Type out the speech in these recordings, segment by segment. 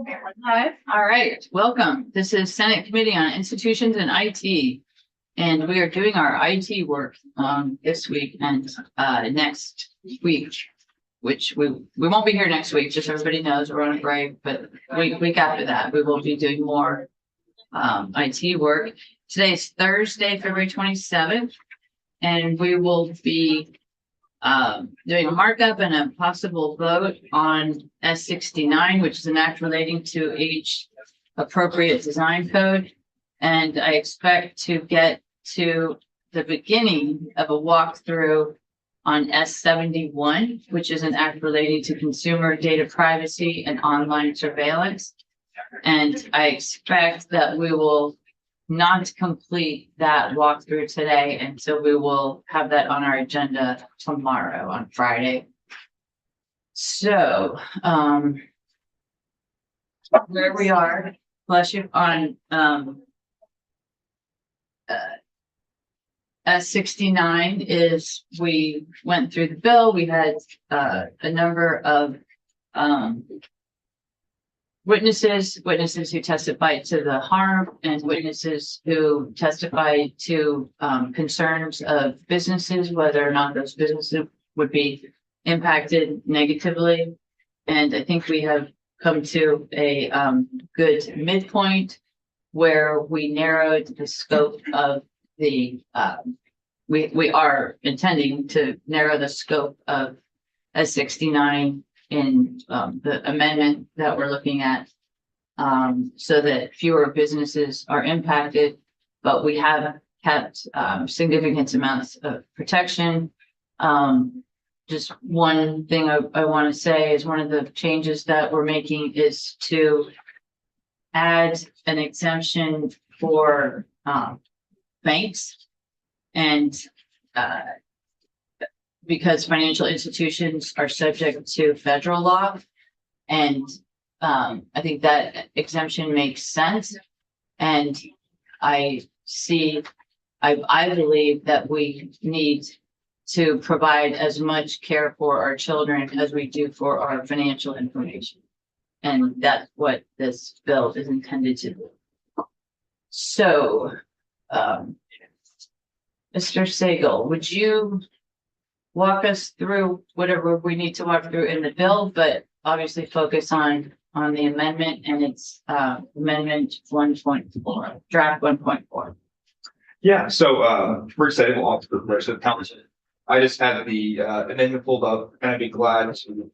Hi. All right, welcome. This is Senate Committee on Institutions and IT. And we are doing our IT work this week and next week, which we won't be here next week, just so everybody knows we're on a break, but week after that, we will be doing more IT work. Today is Thursday, February 27th, and we will be doing a markup and a possible vote on S69, which is an act relating to age appropriate design code. And I expect to get to the beginning of a walkthrough on S71, which is an act relating to consumer data privacy and online surveillance. And I expect that we will not complete that walkthrough today, and so we will have that on our agenda tomorrow on Friday. So where we are, bless you, on S69 is we went through the bill. We had a number of witnesses who testified to the harm and witnesses who testified to concerns of businesses, whether or not those businesses would be impacted negatively. And I think we have come to a good midpoint where we narrowed the scope of the, we are intending to narrow the scope of S69 in the amendment that we're looking at, so that fewer businesses are impacted, but we have kept significant amounts of protection. Just one thing I want to say is one of the changes that we're making is to add an exemption for banks, and because financial institutions are subject to federal law. And I think that exemption makes sense. And I believe that we need to provide as much care for our children as we do for our financial information. And that's what this bill is intended to do. So, Mr. Sagal, would you walk us through whatever we need to walk through in the bill, but obviously focus on the amendment and its amendment 1.4, draft 1.4. Yeah, so we're excited to offer the rest of the council. I just had the amendment pulled up, and I'd be glad to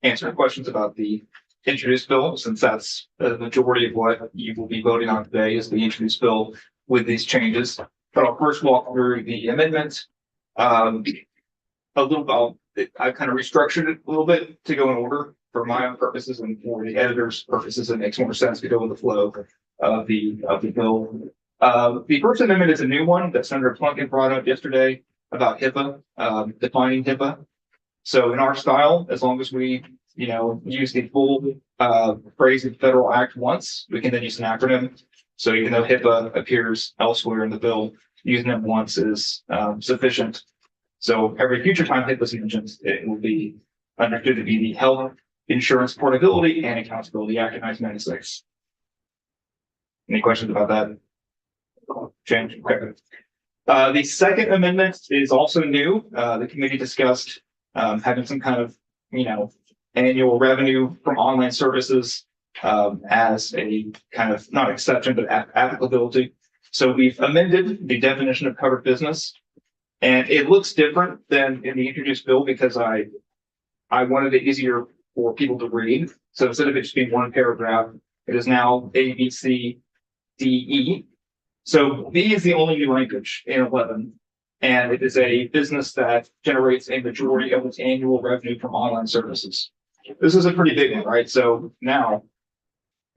answer questions about the introduced bill, since that's the majority of what you will be voting on today is the introduced bill with these changes. But I'll first walk through the amendment. A little bit, I kind of restructured it a little bit to go in order for my own purposes and for the editor's purposes. It makes more sense to go with the flow of the bill. The first amendment is a new one that Senator Plunkin brought up yesterday about HIPAA, defining HIPAA. So in our style, as long as we, use the full phrase of the federal act once, we can then use an acronym. So even though HIPAA appears elsewhere in the bill, using it once is sufficient. So every future time HIPAA is mentioned, it will be understood to be the Health Insurance Portability and Accountability Act of 1996. Any questions about that? Change. Okay. The second amendment is also new. The committee discussed having some kind of, annual revenue from online services as a kind of not exception, but applicability. So we've amended the definition of covered business. And it looks different than in the introduced bill because I wanted it easier for people to read. So instead of it just being one paragraph, it is now A, B, C, D, E. So B is the only new language in 11. And it is a business that generates a majority of its annual revenue from online services. This is a pretty big one, right? So now,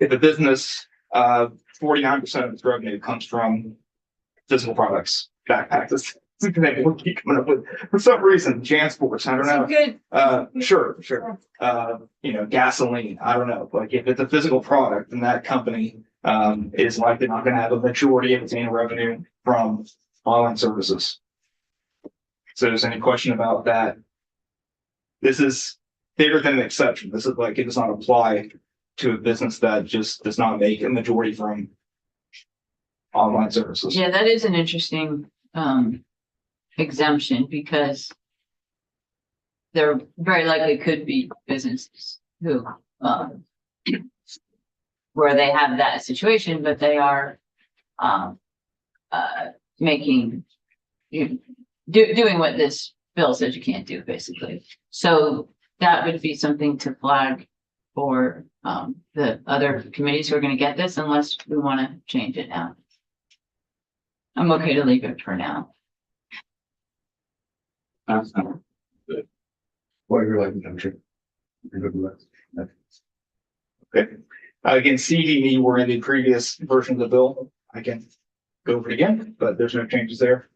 if a business, 49% of its revenue comes from physical products, backpacks. We'll keep coming up with, for some reason, JanSports, I don't know. Good. Sure. Gasoline, I don't know. Like if it's a physical product, then that company is likely not going to have a majority of its annual revenue from online services. So there's any question about that? This is bigger than an exception. This is like it does not apply to a business that just does not make a majority from online services. Yeah, that is an interesting exemption because there very likely could be businesses who where they have that situation, but they are making doing what this bill says you can't do, basically. So that would be something to flag for the other committees who are going to get this, unless we want to change it now. I'm okay to leave it for now. What you're like, I'm sure. You're good with that. Okay. Again, C, D, and E were in the previous version of the bill. I can go over it again, but there's no changes there.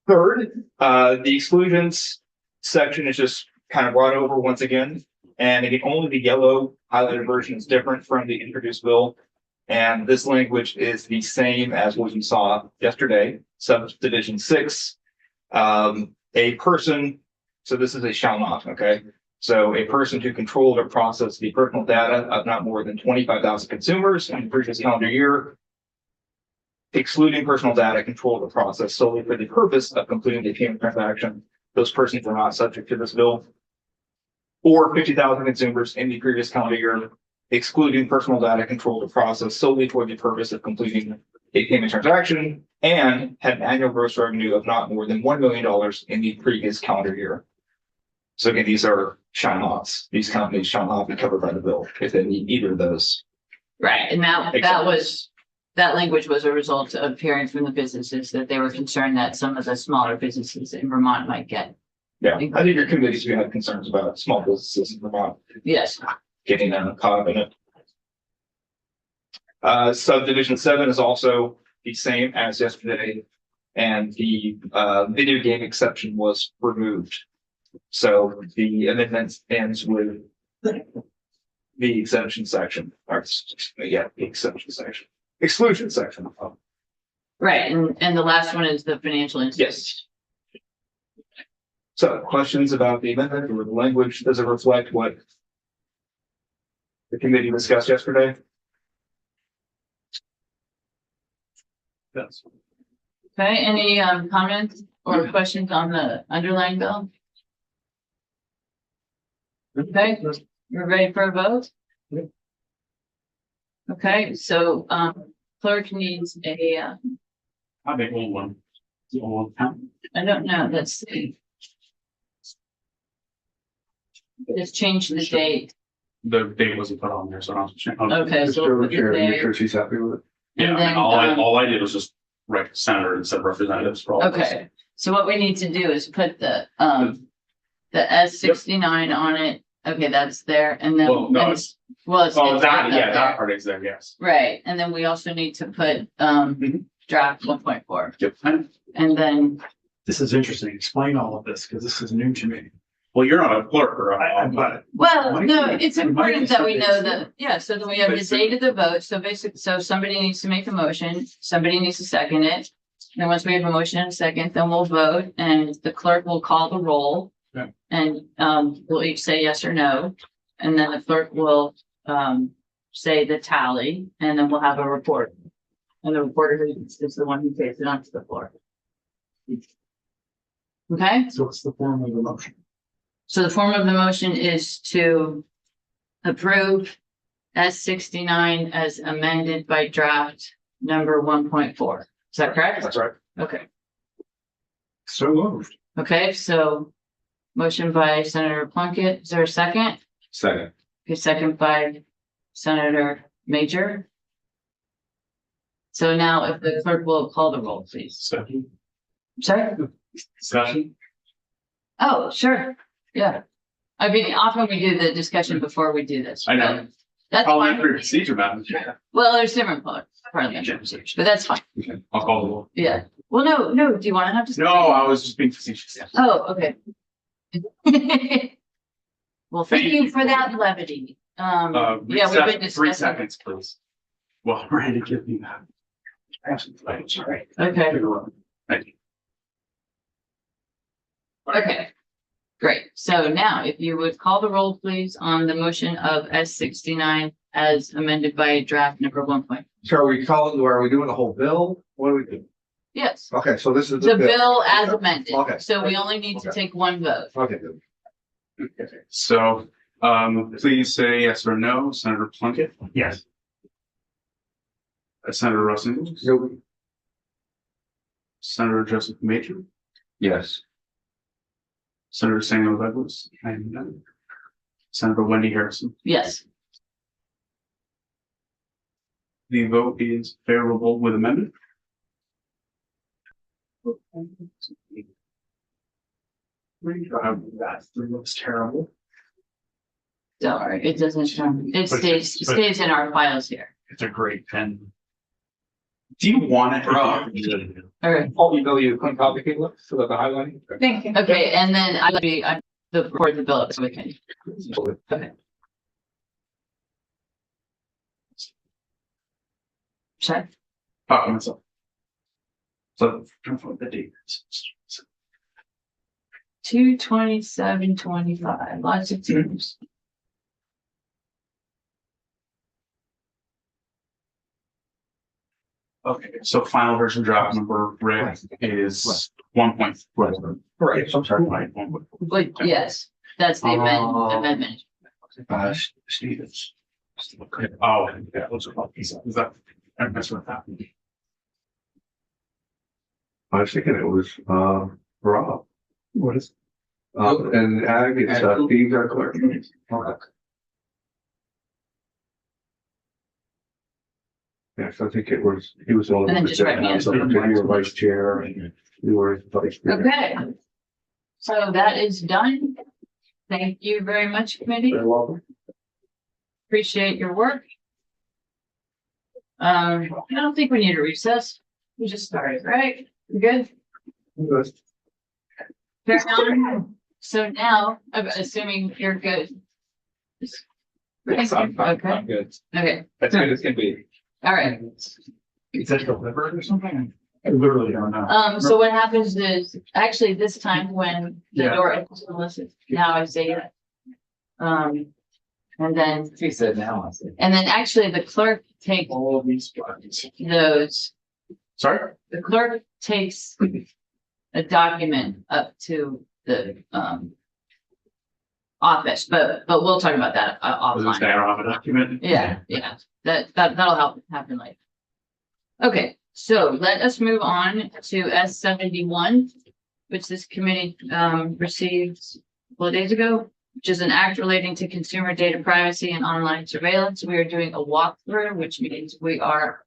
Third, the exclusions section is just kind of brought over once again. And again, only the yellow highlighted version is different from the introduced bill. And this language is the same as what you saw yesterday, subdivision 6. A person, so this is a shall not, okay? So a person to control or process the personal data of not more than 25,000 consumers in the previous calendar year, excluding personal data controlled or processed solely for the purpose of completing the payment transaction. Those persons are not subject to this bill. Or 50,000 consumers in the previous calendar year, excluding personal data controlled or processed solely for the purpose of completing a payment transaction, and had an annual gross revenue of not more than $1 million in the previous calendar year. So again, these are shall nots. These companies shall not be covered by the bill if they need either of those. Right, and that language was a result of hearing from the businesses that they were concerned that some of the smaller businesses in Vermont might get. Yeah, I think your committees do have concerns about small businesses in Vermont Yes, getting caught up in it. Subdivision 7 is also the same as yesterday, and the video game exception was removed. So the amendment ends with the exemption section, or yeah, the exception section, exclusion section. right, and the last one is the financial institution. Yes. So questions about the amendment or the language? Does it reflect what the committee discussed yesterday? Yes. Okay, any comments or questions on the underlying bill? Okay, you're ready for a vote? Okay, so clerk needs a I make one. I don't know, let's see. Just change the date. The date wasn't put on there, so I'll check. Okay, so we'll put the Make date. sure she's happy with it. And Yeah, then, and all I did was just write senator instead of representatives for all this. Okay, so what we need to do is put the S69 on it. Okay, that's there, and then. Well, no, and it's- Well, it's. Oh, it's that, up yeah, there. that part is there, yes. Right, and then we also need to put draft 1.4, Yep. and then, This is interesting. Explain all of this, because this is new to me. Well, you're not a clerk or But well, Might no, be- it's it might be important that we know something- that, yeah, so then we have the date of the vote, so basically, so somebody needs to make a motion, somebody needs to second it. And once we have a motion and a second, then we'll vote, and the clerk will call the roll. Okay. And we'll each say yes or no, and then the clerk will say the tally, and then we'll have a report. And the reporter is the one who takes it onto the floor. Okay? so what's the form of the motion? So the form of the motion is to approve S69 as amended by draft number 1.4. Is that correct? That's right. Okay, So moved. okay, so motion by Senator Plunkett. Is there a second? Second. Okay, second by Senator Major. So now if the clerk will call the roll, please. Second. Sorry? Discussion? Oh, sure. Yeah. I mean, often we do the discussion before we do this. I know. but That's Probably fine. for procedure, Madam Chair. Well, there's different parts of the conversation, but that's fine. Okay, I'll call the roll. Yeah. Well, no, do you want to have to? No, I was just being facetious. Oh, okay. Well, thank Thank you you. for that levity. Yeah, we've been Recess, 3 discussing. seconds, please. Well, Randy, give me that. Okay, Thank you. okay. Great. So now if you would call the roll, please, on the motion of S69 as amended by draft number 1. So are we doing the whole bill? What do we do? Yes, Okay, so this is the bill as amended. Okay. So we only need to Okay. take one vote. Okay, good. Okay, so, please say yes or no. Senator Plunkett, Yes. Senator Russ Ingalls, So, Senator Joseph Major, yes. Senator Samuel Douglas, and Senator Wendy Harrison. Yes. The vote is favorable with amendment. That looks terrible. Don't worry, it doesn't, it stays in our files here. It's a great pen. Do you want it? All right. I'll email you a clean copy, Caitlin, so that the highlighting. Thank you. Okay, and then I'll be, the report the bill so we can. Okay. Check. Oh, myself. So, the date. 2/27/25, lots of teams. Okay, so final version draft number red is 1. Right, I'm sorry. But yes, that's the amendment. Stevens. Oh, yeah, those are about these. Is that? I'm messing with that. I was thinking it was, Rob. What is? And ag, it's, Steve, our clerk. Okay. Yes, I think it was, he was the only. And then one just that write me did in. it. You were vice chair and you were vice chair. Okay. So that is done. Thank you very much, committee. You're welcome. Appreciate your work. I don't think we need a recess. We just started, right? We good? Good. Fair enough. So now, I'm assuming you're good. Yes, I'm Okay. I'm good. Okay, That's good as can be. all right. Is that delivered or something? I literally don't know. So what happens is, actually, this time when the Yeah. door opens, listen, now I say it. And then, He said now, I said. and then actually the clerk takes All these buttons. those, Sorry? the clerk takes a document up to the, office, but we'll talk about that Was this offline. guy off a document? Yeah, that'll help happen later. Okay, so let us move on to S71, which this committee received a couple of days ago, which is an act relating to consumer data privacy and online surveillance. We are doing a walkthrough, which means we are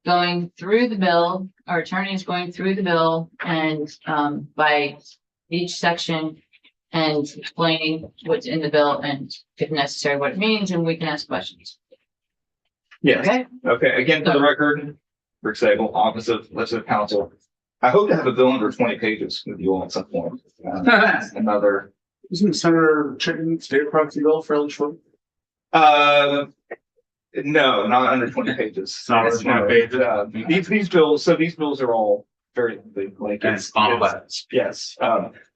going through the bill, our attorney is going through the bill and by each section and explaining what's in the bill and if necessary, what it means, and we can ask questions. Yes. Okay? Okay, again, for the record, Rick Sable, Office of Legislative Counsel. I hope to have a bill under 20 pages with you all at some point. Another, Isn't Senator Chitten's data privacy bill fairly short? no, not under 20 pages. It's not under 20 pages. These bills are all very big, like And it's complex. yes.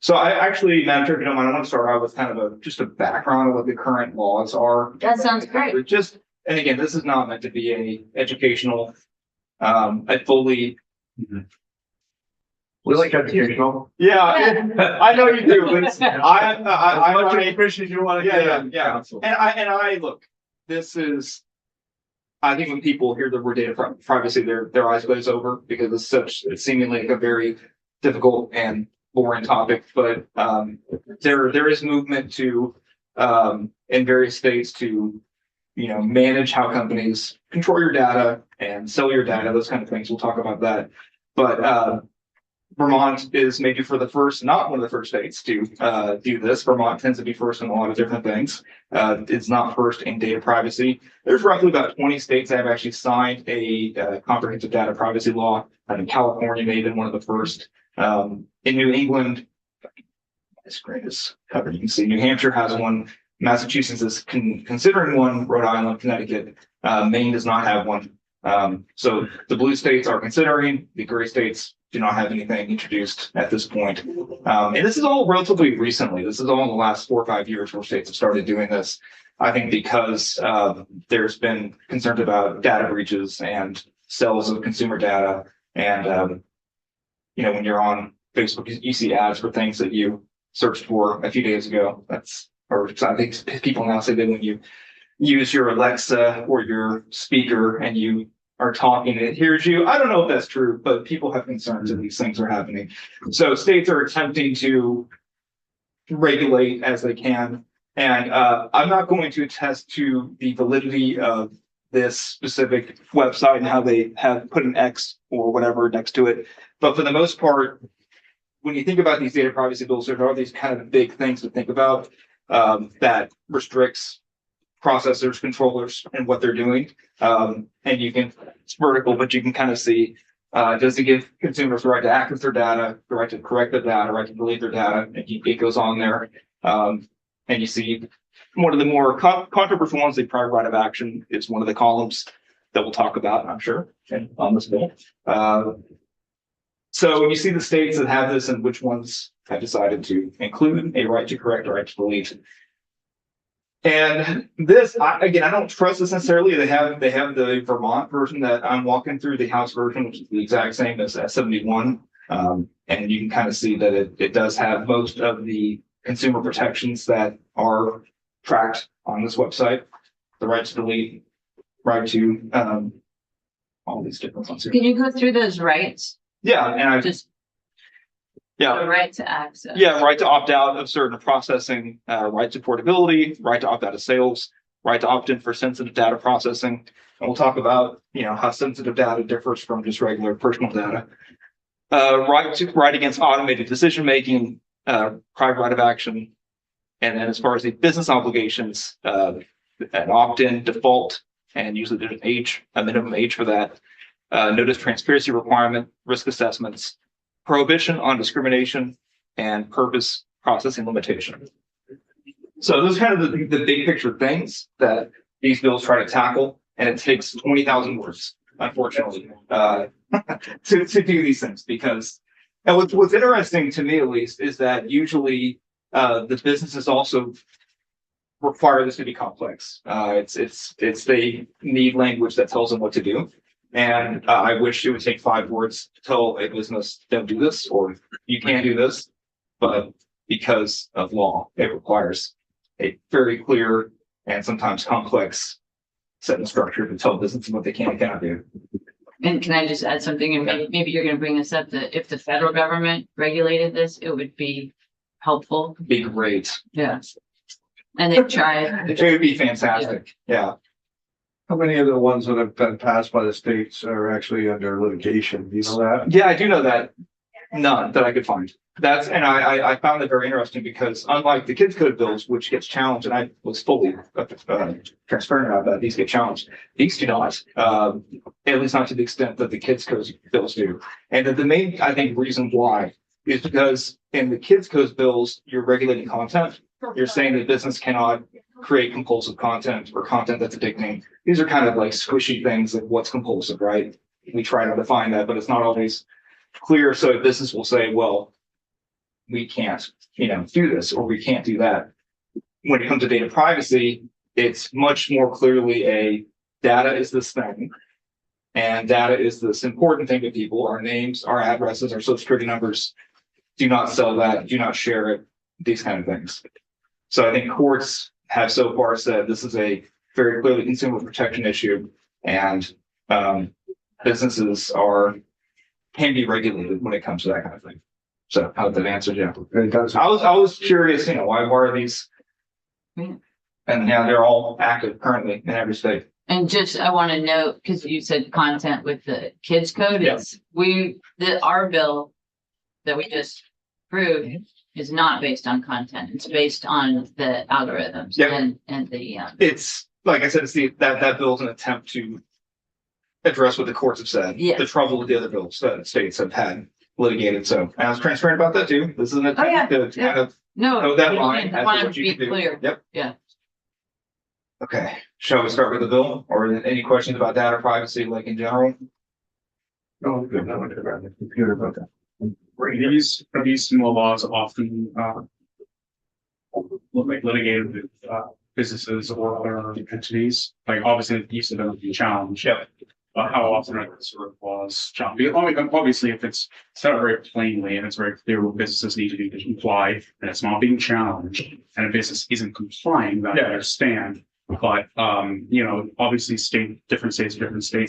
So I actually, Madam Chair, if you don't mind, I want to start out with kind of just a background of what the current laws are. That sounds great. But just, and again, this is not meant to be a educational, I fully. We like educational. Yeah, I know you do, but it's, I Much try- information as you want to Yeah, get. yeah. And I look, this is, I think when people hear the word data privacy, their eyes glaze over because it's seemingly like a very difficult and boring topic, but, there is movement to, in various states to, manage how companies control your data and sell your data, those kind of things. We'll talk about that. But, Vermont is maybe not one of the first states to do this. Vermont tends to be first in a lot of different things. It's not first in data privacy. There's roughly about 20 states that have actually signed a comprehensive data privacy law. I think California may have been one of the first. In New England, this great is covered. You can see New Hampshire has one. Massachusetts is considering one. Rhode Island, Connecticut, Maine does not have one. So the blue states are considering, the gray states do not have anything introduced at this point. And this is all relatively recently. This is all in the last 4 or 5 years where states have started doing this. I think because there's been concerns about data breaches and sales of consumer data. And, when you're on Facebook, you see ads for things that you searched for a few days ago. Or I think people now say that when you use your Alexa or your speaker and you are talking and it hears you. I don't know if that's true, but people have concerns that these things are happening. So states are attempting to regulate as they can. And I'm not going to attest to the validity of this specific website and how they have put an X or whatever next to it. But for the most part, when you think about these data privacy bills, there are these kind of big things to think about that restricts processors, controllers, and what they're doing. And it's vertical, but you can kind of see, does it give consumers the right to access their data, the right to correct the data, right to delete their data, and it goes on there. And you see one of the more controversial ones, the private right of action, is one of the columns that we'll talk about, I'm sure, and on this bill. So you see the states that have this and which ones have decided to include a right to correct or right to delete. And this, I don't trust this necessarily. They have the Vermont version that I'm walking through, the House version, which is the exact same as S71. And you can kind of see that it does have most of the consumer protections that are tracked on this website. The right to delete, right to all these different ones here. Can you go through those rights? Yeah, and The right to access. Yeah, right to opt out of certain processing, right to portability, right to opt out of sales, right to opt in for sensitive data processing. And we'll talk about, how sensitive data differs from just regular personal data. Right against automated decision making, private right of action. And then as far as the business obligations, an opt-in default, and usually there's a minimum age for that. Notice transparency requirement, risk assessments, prohibition on discrimination, and purpose processing limitation. So those are kind of the big picture things that these bills try to tackle, and it takes 20,000 words, unfortunately, to do these things. Because, and what's interesting to me at least is that usually the businesses also require this to be complex. They need language that tells them what to do. And I wish it would take 5 words to tell a business, don't do this, or you can't do this. But because of law, it requires a very clear and sometimes complex set and structure to tell businesses what they can and cannot do. And can I just add something? And maybe you're going to bring this up, that if the federal government regulated this, it would be helpful. Be great. Yeah. And they've tried. It would be fantastic. Yeah. How many of the ones that have been passed by the states are actually under litigation? Do you know that? Yeah, I do know that. None that I could find. And I found that very interesting because unlike the kids code bills, which gets challenged, and I was fully transparent about that, these get challenged. These do not, at least not to the extent that the kids code bills do. And the main, I think, reason why is because in the kids code bills, you're regulating content. You're saying that business cannot create compulsive content or content that's addicting. These are kind of like squishy things like what's compulsive, right? We try to define that, but it's not always clear. So a business will say, well, we can't, do this, or we can't do that. When it comes to data privacy, it's much more clearly data is this thing, and data is this important thing to people. Our names, our addresses, our social security numbers. Do not sell that. Do not share it. These kind of things. So I think courts have so far said this is a very clearly consumer protection issue, and businesses can be regulated when it comes to that kind of thing. So how did that answer you? It does. I was curious, why are these? Yeah. And now they're all active currently in every state. And I want to note, because you said content with the kids code, Yeah. our bill that we just approved is not based on content. It's based on the algorithms. Yeah. and the It's like I said, it's that bill's an attempt to address what the courts have said. Yeah. The trouble with the other bills that states have had litigated. So I was transparent about that too. This is an attempt to kind of no, know that I line. want to be clear. Yep. Yeah. Okay, shall we start with the bill or any questions about data privacy, like in general? No, I'm good. I'm gonna grab the computer, but These similar laws often, like litigated with, businesses or other entities, like obviously the use of them would be challenged. Yeah. How often are these sort of laws challenged? Obviously, if it's set out very plainly and it's very clear what businesses need to do to comply, and it's not being challenged, and a business isn't complying, then I Yeah. understand. But, obviously different states,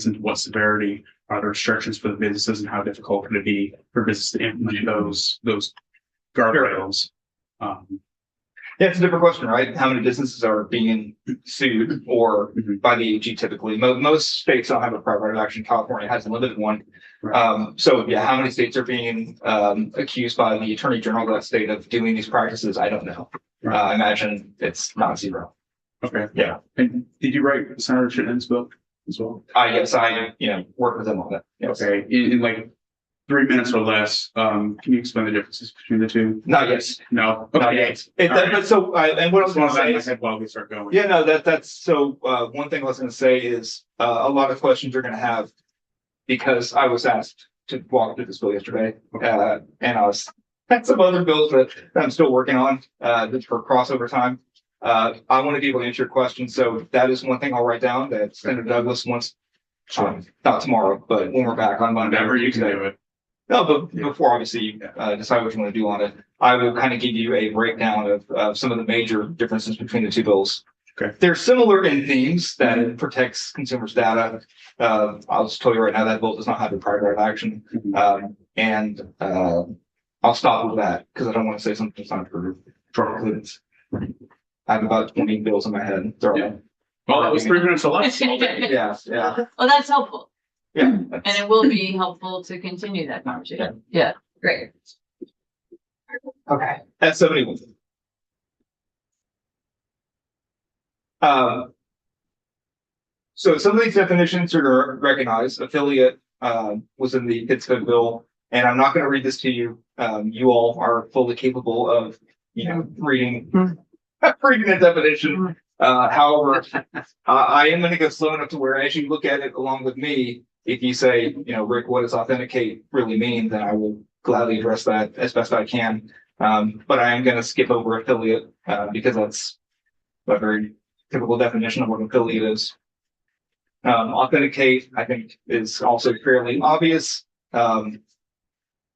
and to what severity are there restrictions for the businesses, and how difficult can it be for business to implement those guardrails? Yeah, it's a different question, right? How many businesses are being sued or Mhm. by the AG typically? Most states don't have a private right of action. California has a limited one. Right. So yeah, how many states are being accused by the attorney general of that state of doing these practices? I don't know. Right. I imagine it's not zero. Okay. Yeah. And did you write Senator Chitten's book as well? Yes, I work with them on that. Yes. Okay, in like 3 minutes or less, can you explain the differences between the two? Not yet. No? Not Okay. yet. All right. But so, and what I was Just going want to that say in my is, head while we start going. yeah, no, that's so, one thing I was going to say is, a lot of questions you're going to have because I was asked to walk through this bill yesterday, and I was, had some other bills that I'm still working on, that's for crossover time. I want to be able to answer your questions. So that is one thing I'll write down that Senator Douglas wants, not tomorrow, but when we're back on Monday. Whenever you can do it. No, but before obviously you decide what you want to do on it, I will kind of give you a breakdown of some of the major differences between the two bills. Okay. They're similar in themes that it protects consumers' data. I'll just tell you right now that bill does not have a private right of action. I'll stop with that because I don't want to say something that's not true. Sure. I have about 20 bills in my head. They're all- Yeah. Well, that was 3 minutes or less. Yeah, yeah, Well, that's helpful, yeah. and it will be helpful to continue that conversation. Yeah, great. Okay. At 71. So some of these definitions are gonna recognize affiliate, was in the Pittsburgh bill, and I'm not gonna read this to you. You all are fully capable of, reading, reading the definition. However, I am gonna go slow enough to where as you look at it along with me, if you say, Rick, what does authenticate really mean? Then I will gladly address that as best I can. But I am gonna skip over affiliate, because that's a very typical definition of what an affiliate is. Authenticate, I think, is also fairly obvious. And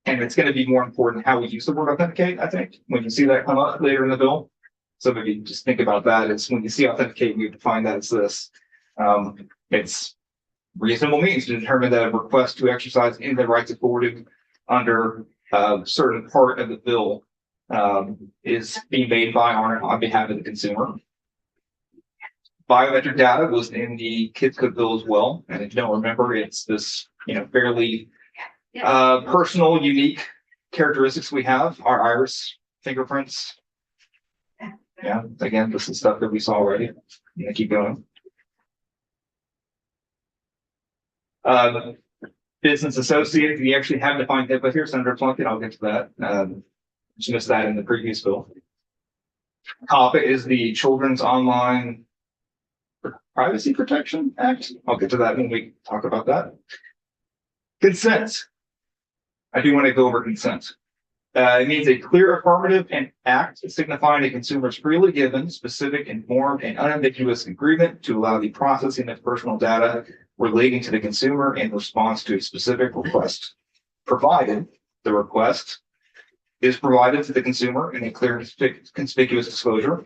it's going to be more important how we use the word authenticate, I think, when you see that come up later in the bill. So maybe just think about that. It's when you see authenticate, we define that as this. It's reasonable means to determine that a request to exercise any of the rights afforded under a certain part of the bill is being made by or on behalf of the consumer. Biometric data was in the Kids Code bill as well, and if you don't remember, it's this fairly personal, unique characteristics we have, our iris fingerprints. Yeah, again, this is stuff that we saw already. I'm gonna keep going. Business associate, we actually have defined HIPAA here, Senator Plunkett, I'll get to that. Just missed that in the previous bill. COPPA is the Children's Online Privacy Protection Act. I'll get to that when we talk about that. Consent. I do want to go over consent. It means a clear affirmative and act signifying a consumer's freely given, specific, informed, and unambiguous agreement to allow the processing of personal data relating to the consumer in response to a specific request, provided the request is provided to the consumer in a clear and conspicuous disclosure,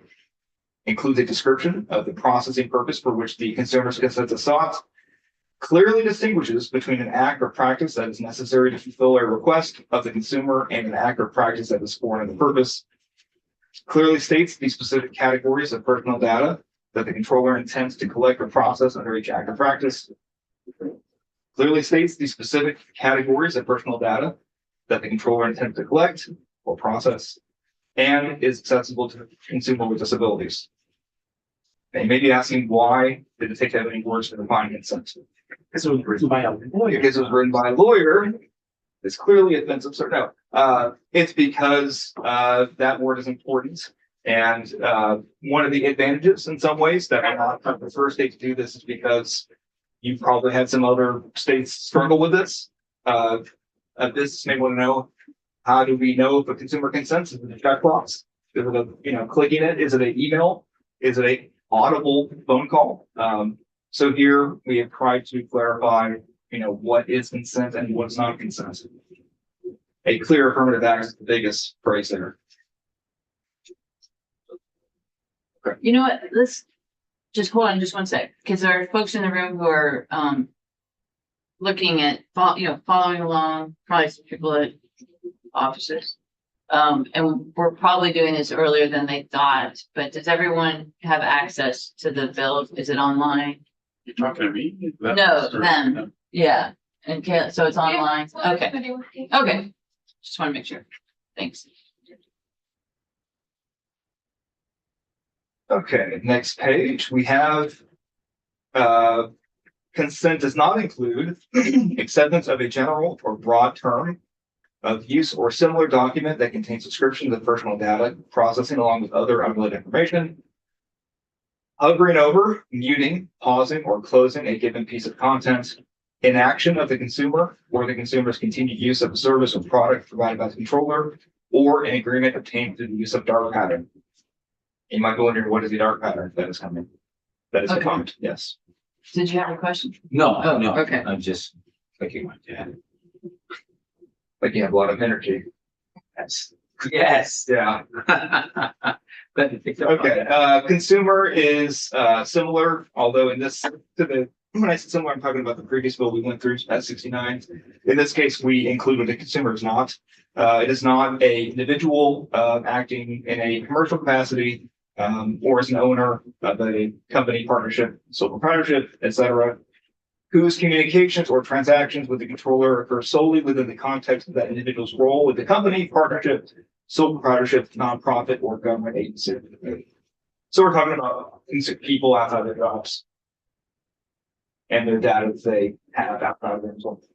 includes a description of the processing purpose for which the consumer's consent is sought, clearly distinguishes between an act or practice that is necessary to fulfill a request of the consumer and an act or practice that is foreign to the purpose, clearly states the specific categories of personal data that the controller intends to collect or process under each act or practice, clearly states the specific categories of personal data that the controller intends to collect or process, and is accessible to the consumer with disabilities. And you may be asking, why did it take that many words to define consent? This was written by a lawyer. Because it was written by a lawyer. It's clearly offensive, sir. No, it's because that word is important. And one of the advantages in some ways that I'm not the first state to do this is because you've probably had some other states struggle with this. A business may want to know, how do we know if a consumer consents? Is it a checkbox? Is it a, clicking it? Is it an email? Is it a audible phone call? So here we have tried to clarify, what is consent and what's not consent. A clear affirmative act is the biggest phrase there. You know what, let's just hold on just one sec, because there are folks in the room who are, looking at, following along, probably some people at offices. And we're probably doing this earlier than they thought, but does everyone have access to the bill? Is it online? You're talking to me? No, them. Yeah, and so it's online, okay, okay, just want to make sure, thanks. Okay, next page, we have consent does not include acceptance of a general or broad term of use or similar document that contains descriptions of personal data processing along with other unrelated information. Hovering over, muting, pausing, or closing a given piece of content. Inaction of the consumer or the consumer's continued use of a service or product provided by the controller, or an agreement obtained through the use of dark pattern. You might be wondering, what is the dark pattern that is coming? That is a Okay. comment, yes. Did you have a question? No, Oh, no, okay. I'm just clicking my dad. Like you have a lot of energy. Yes. Yeah. Glad you picked up on Okay, that. consumer is similar, although when I say similar, I'm talking about the previous bill we went through at 69. In this case, we include what the consumer is not. It is not a individual acting in a commercial capacity or as an owner of a company, partnership, sole proprietorship, etc., whose communications or transactions with the controller occur solely within the context of that individual's role with the company, partnership, sole proprietorship, nonprofit, or government agency. So we're talking about people outside their jobs and their data that they have outside of themselves.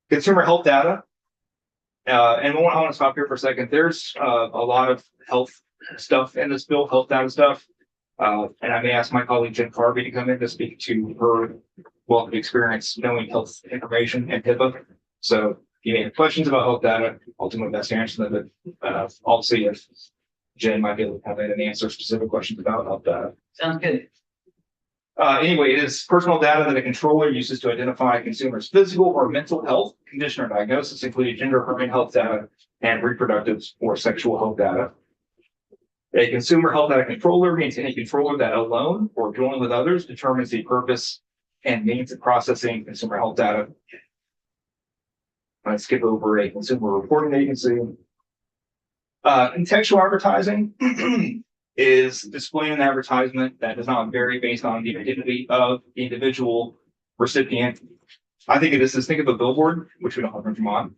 Consumer health data. And I want to stop here for a second. There's a lot of health stuff in this bill, health data stuff. And I may ask my colleague Jen Carvey to come in to speak to her wealth of experience knowing health information and HIPAA. So if you have questions about health data, I'll do my best to answer them, but I'll see if Jen might be able to come in and answer specific questions about health data. Sounds good. Anyway, it is personal data that a controller uses to identify a consumer's physical or mental health condition or diagnosis, including gender affirming health data and reproductive or sexual health data. A consumer health data controller means any controller that alone or jointly with others determines the purpose and means of processing consumer health data. I skip over a consumer reporting agency. Contextual advertising is displaying an advertisement that does not vary based on the identity of the individual recipient. I think of this as, think of a billboard, which we don't have in Vermont.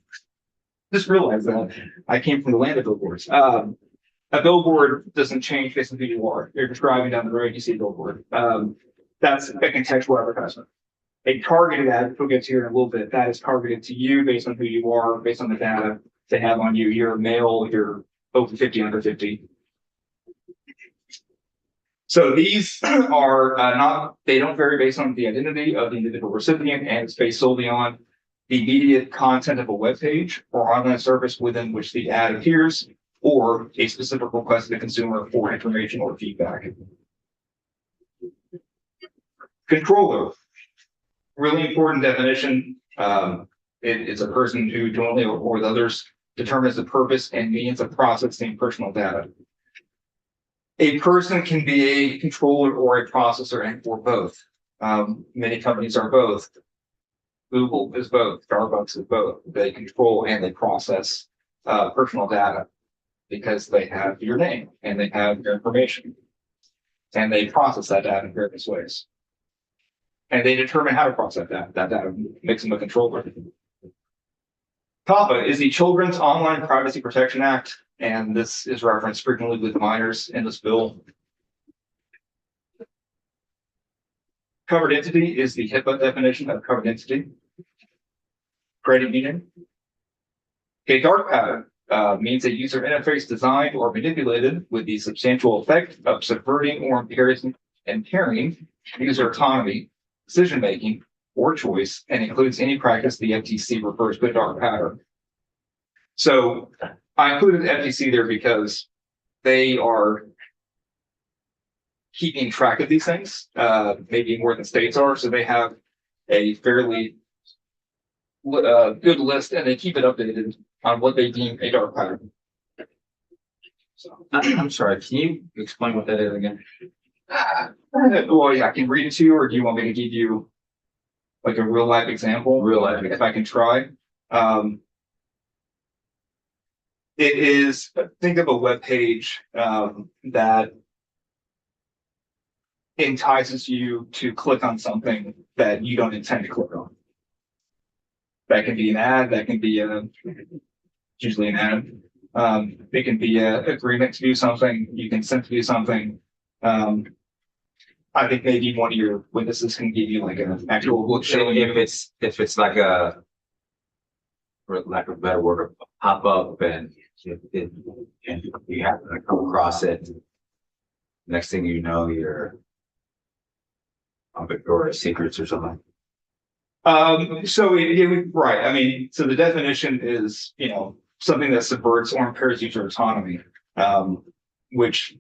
Just realize that I came from the land of billboards. A billboard doesn't change based on who you are. You're just driving down the road, you see a billboard. That's a contextual advertisement. A targeted ad, we'll get to here in a little bit, that is targeted to you based on who you are, based on the data they have on you. You're a male, you're over 50, under 50. So these are they don't vary based on the identity of the individual recipient, and it's based solely on the immediate content of a web page or online service within which the ad appears, or a specific request of the consumer for information or feedback. Controller, really important definition. It's a person who jointly or with others determines the purpose and means of processing personal data. A person can be a controller or a processor, and or both. Many companies are both. Google is both. Starbucks is both. They control and they process personal data because they have your name and they have your information, and they process that data in various ways. And they determine how to process that data, makes them a controller. COPPA is the Children's Online Privacy Protection Act, and this is referenced frequently with minors in this bill. Covered entity is the HIPAA definition of covered entity. Credit union. A dark pattern means a user interface designed or manipulated with the substantial effect of subverting or impairing user autonomy, decision-making, or choice, and includes any practice the FTC refers to a dark pattern. So I included the FTC there because they are keeping track of these things, maybe more than states are. So they have a fairly good list, and they keep it updated on what they deem a dark pattern. So, I'm sorry, can you explain what that is again? well, yeah, I can read it to you, or do you want me to give you like a real life example? Real life. If I can try. It is, think of a web page that entices you to click on something that you don't intend to click on. That can be an ad, that can be usually an ad. It can be an agreement to do something, you consent to do something. I think maybe one of your witnesses can give you like an actual book showing If it's like a, for lack of a better word, a pop up and you happen to come across it. Next thing you know, you're on Victoria's Secrets or something. So right. I mean, so the definition is, something that subverts or impairs user autonomy, which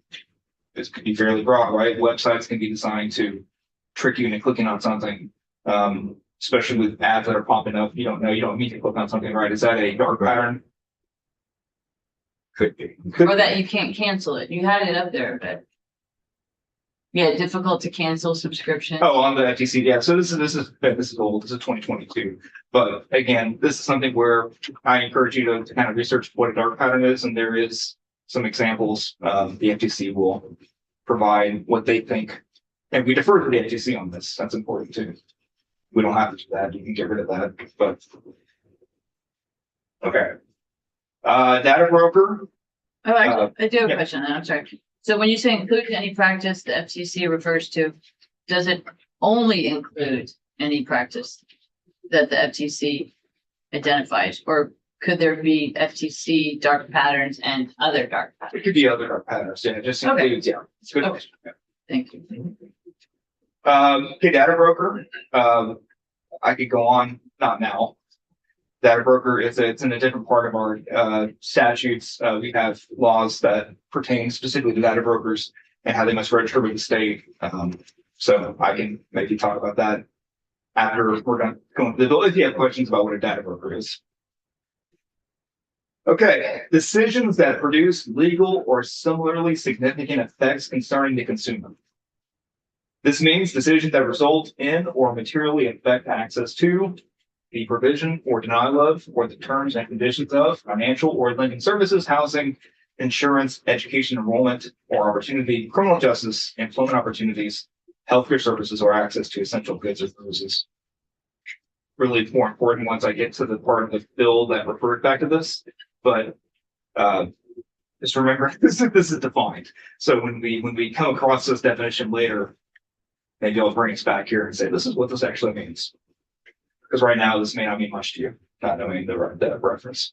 this could be fairly broad, right? Websites can be designed to trick you into clicking on something, especially with ads that are popping up. You don't know, you don't need to click on something, right? Is that a dark pattern? Could be. Or that you can't cancel it. You had it up there, but. Yeah, difficult to cancel subscription. Oh, on the FTC, yeah. So this is old. This is 2022. But again, this is something where I encourage you to kind of research what a dark pattern is, and there is some examples. The FTC will provide what they think, and we defer to the FTC on this. That's important too. We don't have to do that. You can get rid of that. But okay, data broker. Oh, actually, I do have a yeah. question. I'm sorry. So when you say include any practice the FTC refers to, does it only include any practice that the FTC identifies? Or could there be FTC dark patterns and other dark patterns? It could be other dark patterns. Yeah, it just Okay. includes. Yeah, it's a good Okay. question. Yeah. Thank you. Okay, data broker. I could go on, not now. Data broker it's in a different part of our statutes. We have laws that pertain specifically to data brokers and how they must register with the state. So I can maybe talk about that after we're done going through the bill, if you have questions about what a data broker is. Okay, decisions that produce legal or similarly significant effects concerning the consumer. This means decisions that result in or materially affect access to, the provision or denial of, or the terms and conditions of financial or lending services, housing, insurance, education, enrollment, or opportunity, criminal justice, employment opportunities, healthcare services, or access to essential goods or services. Really more important once I get to the part of the bill that refers back to this, but just remember this is defined. So when we come across this definition later, maybe I'll bring us back here and say this is what this actually means. Because right now this may not mean much to you, not knowing the reference.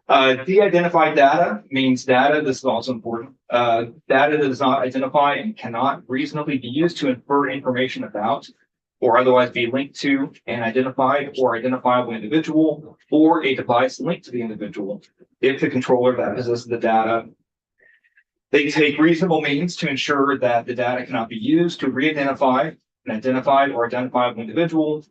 De-identified data means data, this is also important, data that does not identify and cannot reasonably be used to infer information about or otherwise be linked to an identified or identifiable individual or a device linked to the individual. If the controller that possesses the data, they take reasonable means to ensure that the data cannot be used to re-identify an identified or identifiable individual,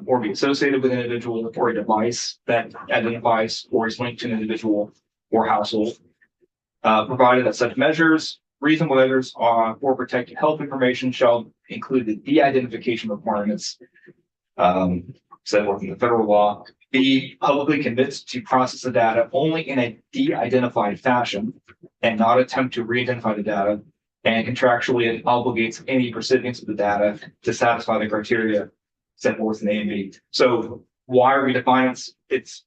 or be associated with an individual or a device that identifies or is linked to an individual or household, provided that such measures, reasonable measures for protected health information shall include the de-identification requirements set forth in the federal law, be publicly commits to process the data only in a de-identified fashion and not attempt to re-identify the data, and contractually it obligates any recipients of the data to satisfy the criteria set forth in A and B. So why are we defining it? It's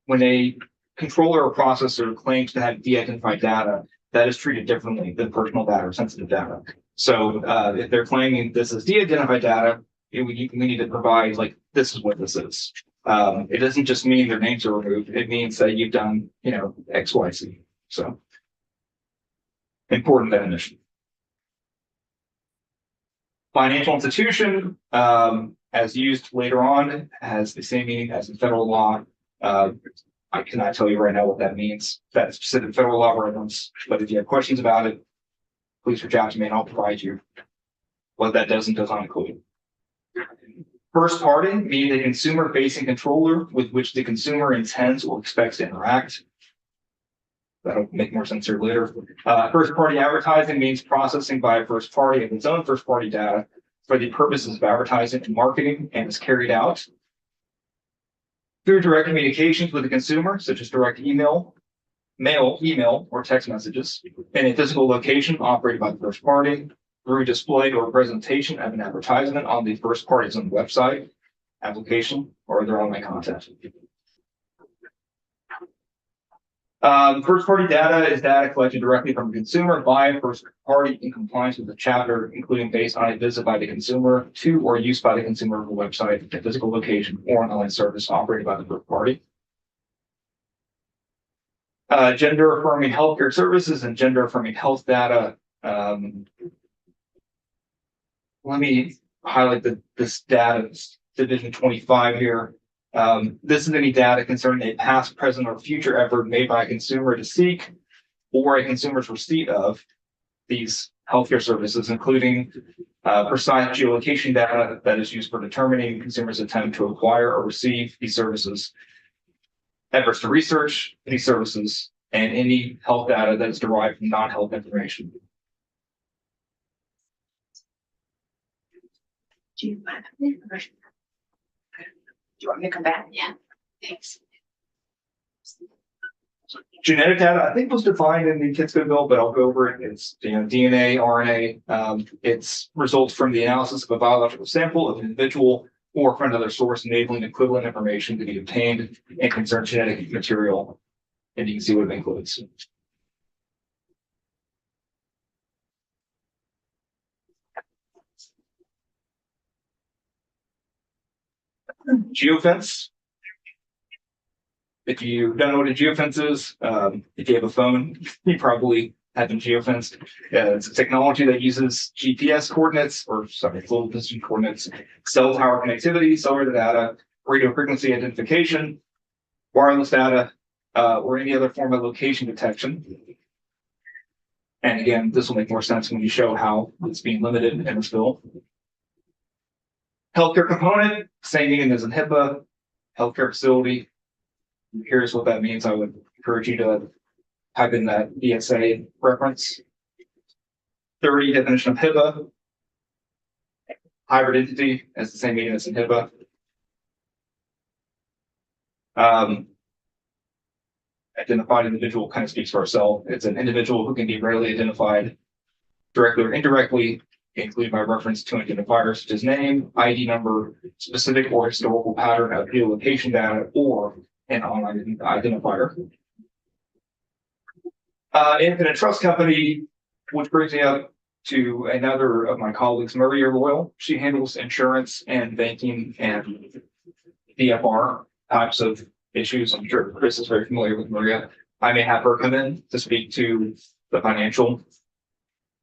when a controller or processor claims to have de-identified data, that is treated differently than personal data or sensitive data. So if they're claiming this is de-identified data, we need to provide like, this is what this is. It doesn't just mean their names are removed. It means that you've done, X, Y, Z. So important definition. Financial institution, as used later on, has the same meaning as in federal law. I cannot tell you right now what that means. That's specific federal law reference, but if you have questions about it, please reach out to me and I'll provide you what that does and does not include. First party, meaning a consumer facing controller with which the consumer intends or expects to interact. That'll make more sense here later. First party advertising means processing by a first party of its own first party data for the purposes of advertising and marketing, and is carried out through direct communications with the consumer, such as direct email, or text messages, in a physical location operated by the first party, through display or presentation of an advertisement on the first party's own website, application, or their online content. First party data is data collected directly from the consumer by a first party in compliance with the chapter, including based on a visit by the consumer to or use by the consumer of the website, a physical location, or an online service operated by the first party. Gender affirming healthcare services and gender affirming health data. Let me highlight this data, division 25 here. This is any data concerning a past, present, or future effort made by a consumer to seek or a consumer's receipt of these healthcare services, including precise geolocation data that is used for determining consumers' attempt to acquire or receive these services, efforts to research these services, and any health data that is derived from non-health information. Do you want me to come back? Yeah, thanks. Genetic data, I think, was defined in the Kitzbühel bill, but I'll go over it. It's DNA, RNA. It's results from the analysis of a biological sample of an individual or from another source, enabling equivalent information to be obtained and concern genetic material. And you can see what it includes. Geofence. If you don't know what a geofence is, if you have a phone, you probably have been geofenced. It's a technology that uses GPS coordinates, global position coordinates, cell tower connectivity, cellular data, radio frequency identification, wireless data, or any other form of location detection. And again, this will make more sense when you show how it's being limited in this bill. Healthcare component, same meaning as in HIPAA. Healthcare facility. I'm curious what that means. I would encourage you to type in that DSA reference. 30, definition of HIPAA. Hybrid entity has the same meaning as in HIPAA. Identified individual kind of speaks for itself. It's an individual who can be readily identified directly or indirectly, including by reference to identifiers such as name, ID number, specific or historical pattern of geolocation data, or an online identifier. Infinite Trust Company, which brings me up to another of my colleagues, Maria Royal. She handles insurance and banking and DFR types of issues. I'm sure Chris is very familiar with Maria. I may have her come in to speak to the financial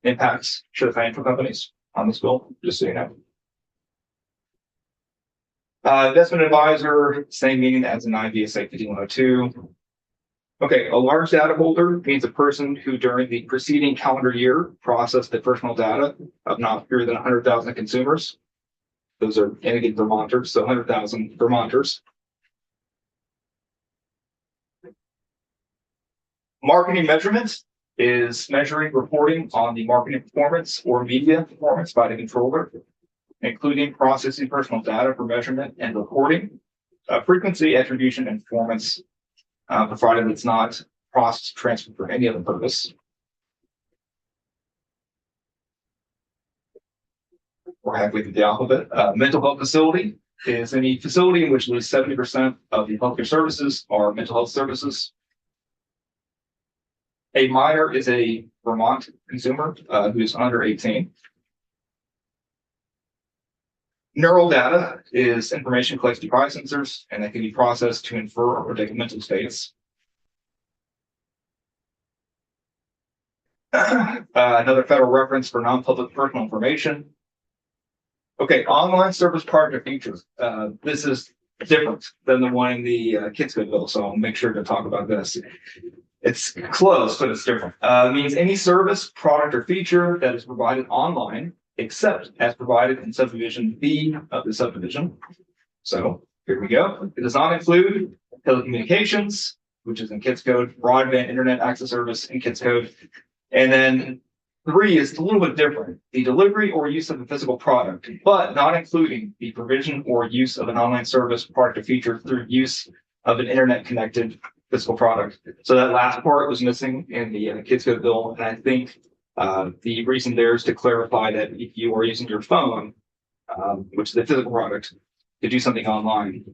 impacts to the financial companies on this bill, just so you know. Investment advisor, same meaning as an IVSA 5102. Okay, a large data holder means a person who during the preceding calendar year processed the personal data of not fewer than 100,000 consumers. Those are again Vermonters, so 100,000 Vermonters. Marketing measurement is measuring reporting on the marketing performance or media performance by the controller, including processing personal data for measurement and reporting, frequency, attribution, and performance, provided it's not processed, transferred for any other purpose. We're halfway through the alphabet. Mental health facility is any facility in which at least 70% of the healthcare services are mental health services. A minor is a Vermont consumer who is under 18. Neural data is information collected by sensors and that can be processed to infer or predict mental states. Another federal reference for non-public personal information. Okay, online service partner features. This is different than the one in the Kids Code bill, so I'll make sure to talk about this. It's close, but it's different. It means any service, product, or feature that is provided online, except as provided in subdivision B of the subdivision. So here we go. It does not include telecommunications, which is in Kids Code, broadband internet access service in Kids Code. And then 3 is a little bit different. The delivery or use of a physical product, but not including the provision or use of an online service, product, or feature through use of an internet connected physical product. So that last part was missing in the Kids Code bill. And I think the reason there is to clarify that if you are using your phone, which is a physical product, to do something online,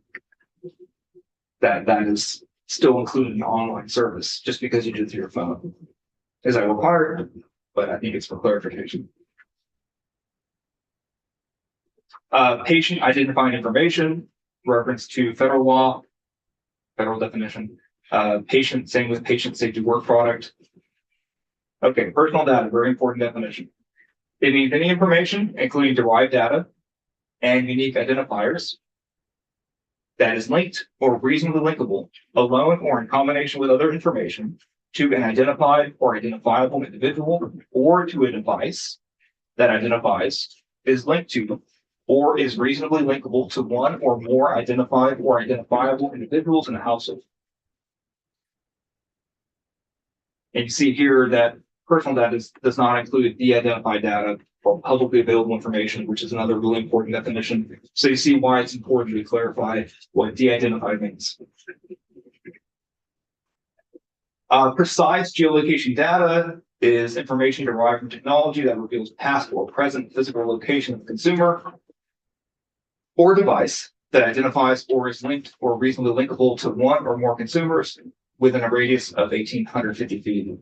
that is still included in the online service just because you did it through your phone. Is that required? But I think it's for clarification. Patient identifying information, reference to federal law, federal definition. Patient, same with patient safety work product. Okay, personal data, very important definition. It means any information, including derived data and unique identifiers, that is linked or reasonably linkable, alone or in combination with other information, to an identified or identifiable individual or to a device that identifies, is linked to, or is reasonably linkable to one or more identified or identifiable individuals in a household. And you see here that personal data does not include de-identified data or publicly available information, which is another really important definition. So you see why it's important to clarify what de-identified means. Precise geolocation data is information derived from technology that reveals past or present physical location of the consumer or device that identifies or is linked or reasonably linkable to one or more consumers within a radius of 1,850 feet.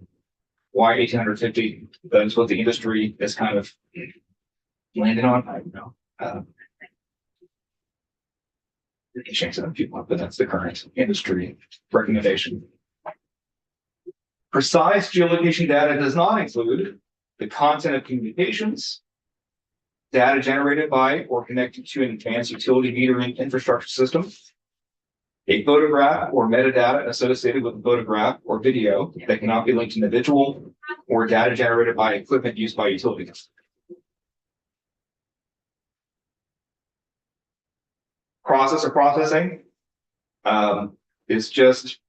Why 1,850? That is what the industry is kind of landed on. I don't know. We can change that if you want, but that's the current industry recommendation. Precise geolocation data does not include the content of communications, data generated by or connected to an advanced utility metering infrastructure system, a photograph or metadata associated with a photograph or video that cannot be linked to individual, or data generated by equipment used by utilities. Process or processing is just,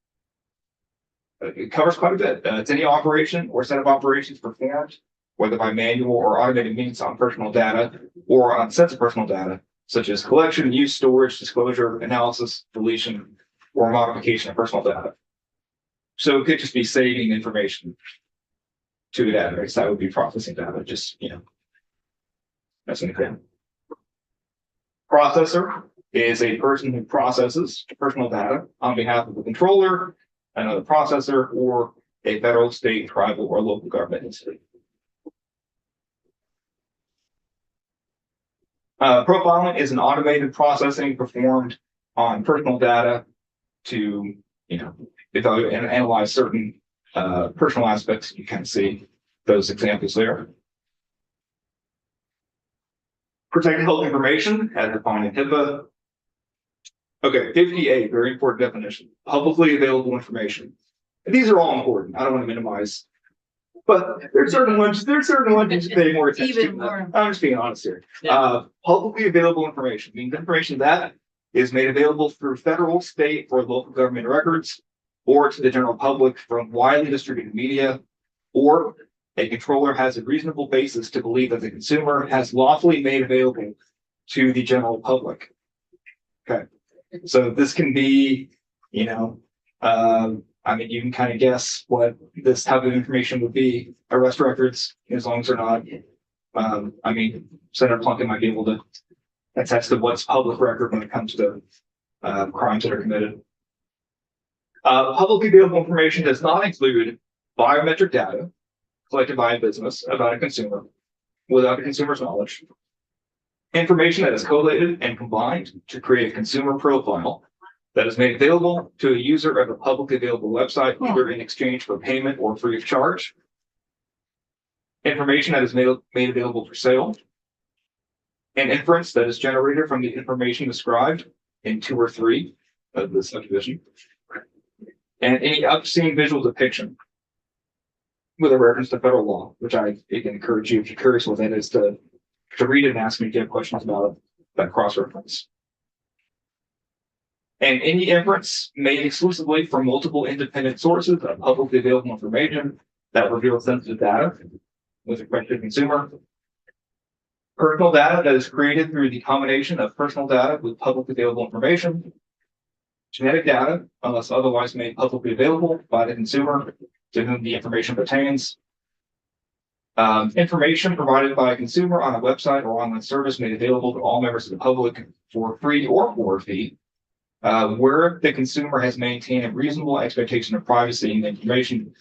it covers quite a bit. It's any operation or set of operations performed, whether by manual or automated means on personal data or on sets of personal data, such as collection, use, storage, disclosure, analysis, deletion, or modification of personal data. So it could just be saving information to the database. That would be processing data, just, that's an example. Processor is a person who processes personal data on behalf of the controller, another processor, or a federal, state, tribal, or local government entity. Profiling is an automated processing performed on personal data to, evaluate and analyze certain personal aspects. You can see those examples there. Protected health information as defined in HIPAA. Okay, 58, very important definition. Publicly available information. And these are all important. I don't want to minimize, but there's certain ones you should pay more attention Even to. more. I'm just being honest here. Yeah. Publicly available information means information that is made available through federal, state, or local government records, or to the general public from widely distributed media, or a controller has a reasonable basis to believe that the consumer has lawfully made available to the general public. Okay. So this can be, you can kind of guess what this type of information would be. Arrest records, as long as they're not, Senator Plunkett might be able to attest to what's public record when it comes to crimes that are committed. Publicly available information does not include biometric data collected by a business about a consumer without the consumer's knowledge. Information that is collated and combined to create a consumer profile that is made available to a user of a publicly available website, either in exchange for payment or free of charge. Information that is made available for sale. An inference that is generated from the information described in 2 or 3 of the subdivision. And any obscene visual depiction with a reference to federal law, which I encourage you, if you're curious what that is, to read it and ask me if you have questions about that cross-reference. And any inference made exclusively from multiple independent sources of publicly available information that reveals sensitive data with respect to the consumer. Personal data that is created through the combination of personal data with publicly available information. Genetic data, unless otherwise made publicly available by the consumer to whom the information pertains. Information provided by a consumer on a website or online service made available to all members of the public for free or for a fee, where the consumer has maintained a reasonable expectation of privacy in the information,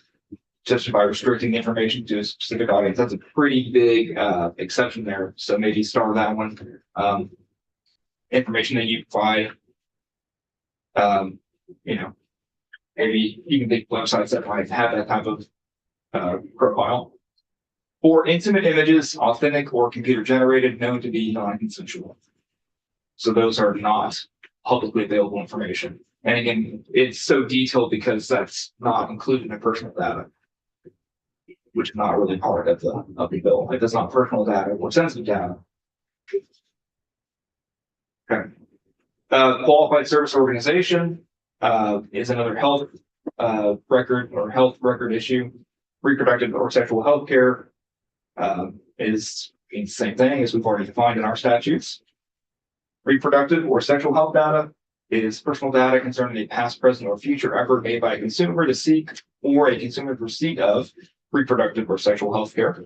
just by restricting information to a specific audience. That's a pretty big exception there. So maybe start that one. Information that you provide, maybe even big websites that might have that type of profile. Or intimate images, authentic or computer generated, known to be non-consensual. So those are not publicly available information. And again, it's so detailed because that's not included in personal data, which is not really part of the bill. Like that's not personal data or sensitive data. Okay. Qualified service organization is another health record or health record issue. Reproductive or sexual health care is the same thing as we've already defined in our statutes. Reproductive or sexual health data is personal data concerning a past, present, or future effort made by a consumer to seek or a consumer's receipt of reproductive or sexual health care.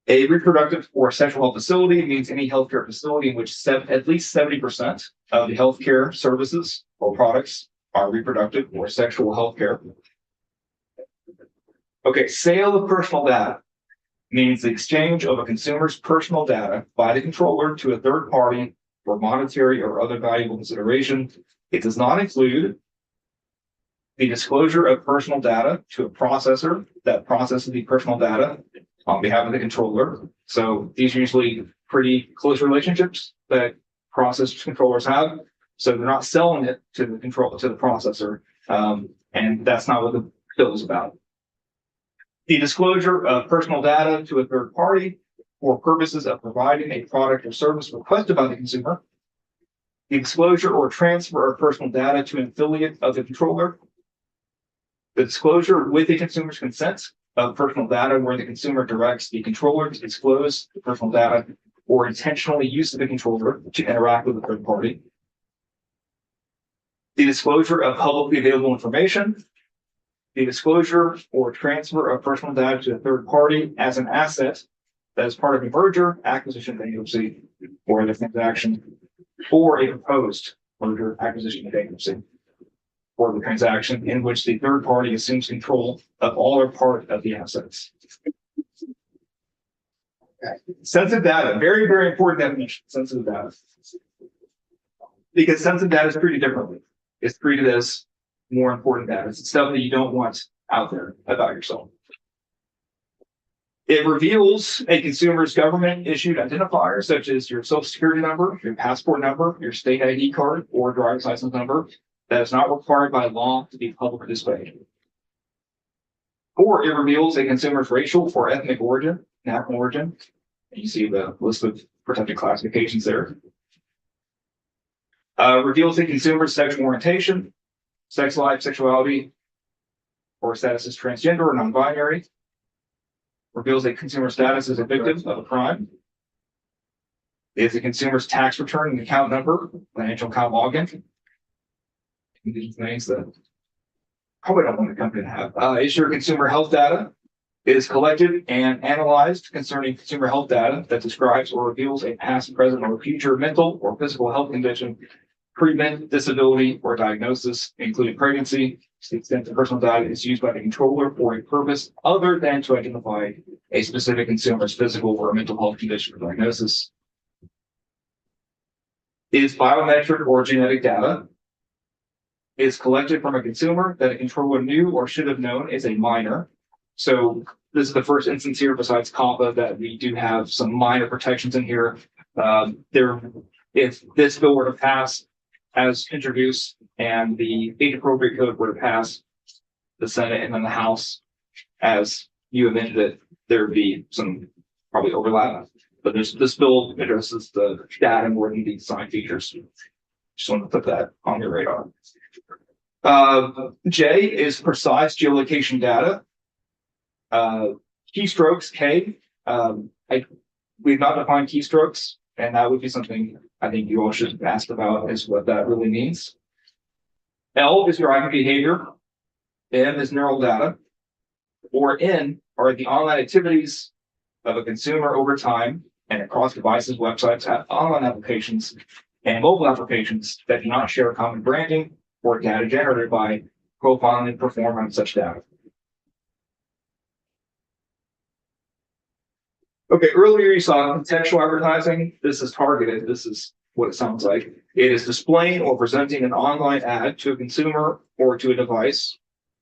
A reproductive or sexual health facility means any healthcare facility in which at least 70% of the healthcare services or products are reproductive or sexual health care. Okay, sale of personal data means the exchange of a consumer's personal data by the controller to a third party for monetary or other valuable consideration. It does not include the disclosure of personal data to a processor that processes the personal data on behalf of the controller. So these are usually pretty close relationships that processors controllers have. So they're not selling it to the processor, and that's not what the bill is about. The disclosure of personal data to a third party for purposes of providing a product or service requested by the consumer. The disclosure or transfer of personal data to an affiliate of the controller. The disclosure with the consumer's consent of personal data where the consumer directs the controller to disclose the personal data or intentionally use the controller to interact with the third party. The disclosure of publicly available information. The disclosure or transfer of personal data to a third party as an asset that is part of a merger, acquisition, bankruptcy, or other transaction, or a proposed merger, acquisition, bankruptcy, or the transaction in which the third party assumes control of all or part of the assets. Sensitive data, very, very important definition, sensitive data. Because sensitive data is treated differently. It's treated as more important data. It's stuff that you don't want out there about yourself. It reveals a consumer's government issued identifier, such as your social security number, your passport number, your state ID card, or driver's license number that is not required by law to be publicly displayed. Or it reveals a consumer's racial or ethnic origin, national origin. You see the list of protected classifications there. Reveals a consumer's sexual orientation, sex life, sexuality, or status as transgender or non-binary. Reveals a consumer's status as a victim of a crime. Is a consumer's tax return and account number, financial account login. These things that probably don't want the company to have. Is your consumer health data is collected and analyzed concerning consumer health data that describes or reveals a past, present, or future mental or physical health condition, prevent disability or diagnosis, including pregnancy, to the extent the personal data is used by the controller for a purpose other than to identify a specific consumer's physical or mental health condition or diagnosis. Is biometric or genetic data is collected from a consumer that a controller knew or should have known is a minor. So this is the first instance here besides COPPA that we do have some minor protections in here. If this bill were to pass as introduced and the age appropriate code were to pass the Senate and then the House as you amended it, there would be some probably overlap. But this bill addresses the data more than the design features. Just want to put that on your radar. J is precise geolocation data. Keystrokes, K. We've not defined keystrokes, and that would be something I think you all should ask about is what that really means. L is driving behavior. M is neural data. Or N are the online activities of a consumer over time and across devices, websites, online applications, and mobile applications that do not share common branding or data generated by profiling and perform on such data. Okay, earlier you saw contextual advertising. This is targeted. This is what it sounds like. It is displaying or presenting an online ad to a consumer or to a device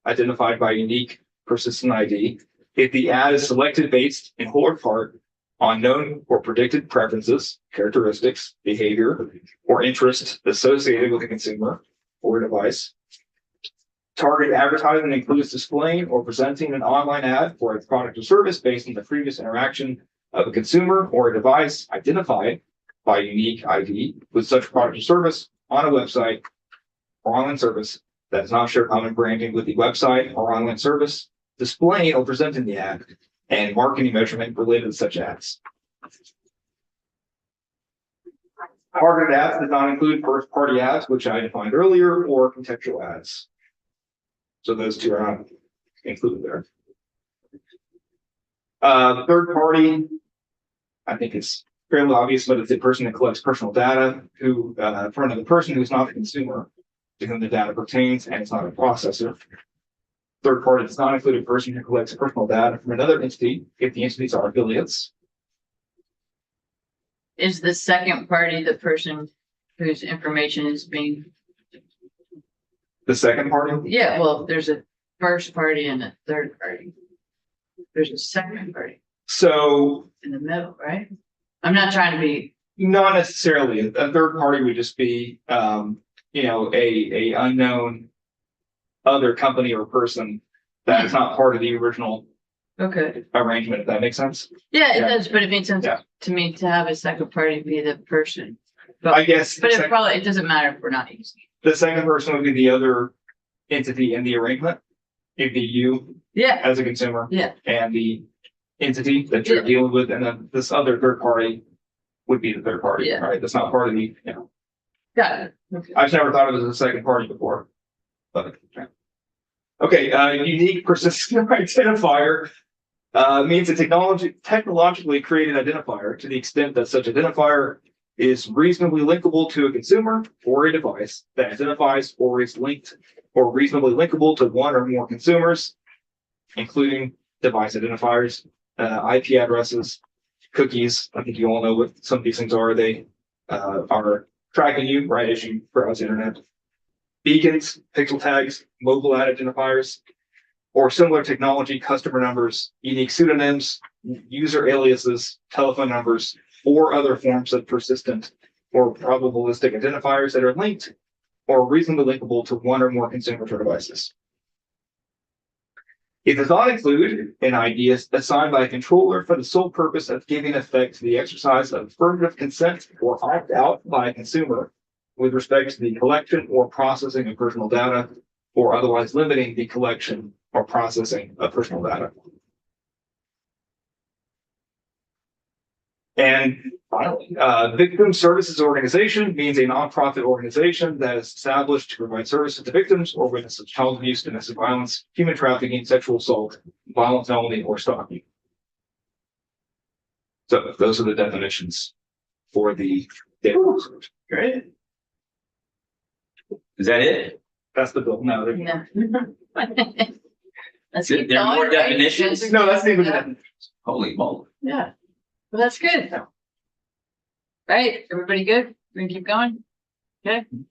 identified by a unique persistent ID. If the ad is selected based in whole or part on known or predicted preferences, characteristics, behavior, or interest associated with a consumer or a device. Targeted advertising includes displaying or presenting an online ad for a product or service based on the previous interaction of a consumer or a device identified by a unique ID with such product or service on a website or online service that does not share common branding with the website or online service, displaying or presenting the ad, and marketing measurement related to such ads. Targeted ads does not include first-party ads, which I defined earlier, or contextual ads. So those two are not included there. Third party, I think it's fairly obvious, but it's a person that collects personal data who, for another person who's not the consumer to whom the data pertains and it's not a processor. Third party does not include a person who collects personal data from another entity if the entities are affiliates. Is the second party the person whose information is being, The second party? yeah, well, there's a first party and a third party. There's a second party So in the middle, right? I'm not trying to be, not necessarily. A third party would just be, a unknown other company or person that is not part of the original okay. arrangement, if that makes sense. Yeah, it Yeah. does, but it makes sense Yeah. to me to have a second party be the person. I guess But it doesn't matter if we're not using the second person would be the other entity in the arrangement. It'd be you it. Yeah, as a consumer yeah, and the entity that you're Yeah. dealing with, and then this other third party would be the third party, Yeah. right? That's not part of the, got it. Okay. I've never thought of it as a second party before. But okay, unique persistent identifier means a technologically created identifier to the extent that such identifier is reasonably linkable to a consumer or a device that identifies or is linked or reasonably linkable to one or more consumers, including device identifiers, IP addresses, cookies. I think you all know what some of these things are. They are tracking you, right, as you browse the internet. Beacons, pixel tags, mobile ad identifiers, or similar technology, customer numbers, unique pseudonyms, user aliases, telephone numbers, or other forms of persistent or probabilistic identifiers that are linked or reasonably linkable to one or more consumers or devices. It does not include an ID assigned by a controller for the sole purpose of giving effect to the exercise of affirmative consent or opt-out by a consumer with respect to the collection or processing of personal data, or otherwise limiting the collection or processing of personal data. And finally, Victim Services Organization means a nonprofit organization that is established to provide services to victims or witnesses of child abuse, domestic violence, human trafficking, sexual assault, violent felony, or stalking. So those are the definitions for the data. Great. Is that it? That's the bill. No, No. Let's keep There are more going, right? definitions? no, that's the even. Holy moly. Yeah, well, that's good. Right, everybody good? We can keep going? Okay. I'm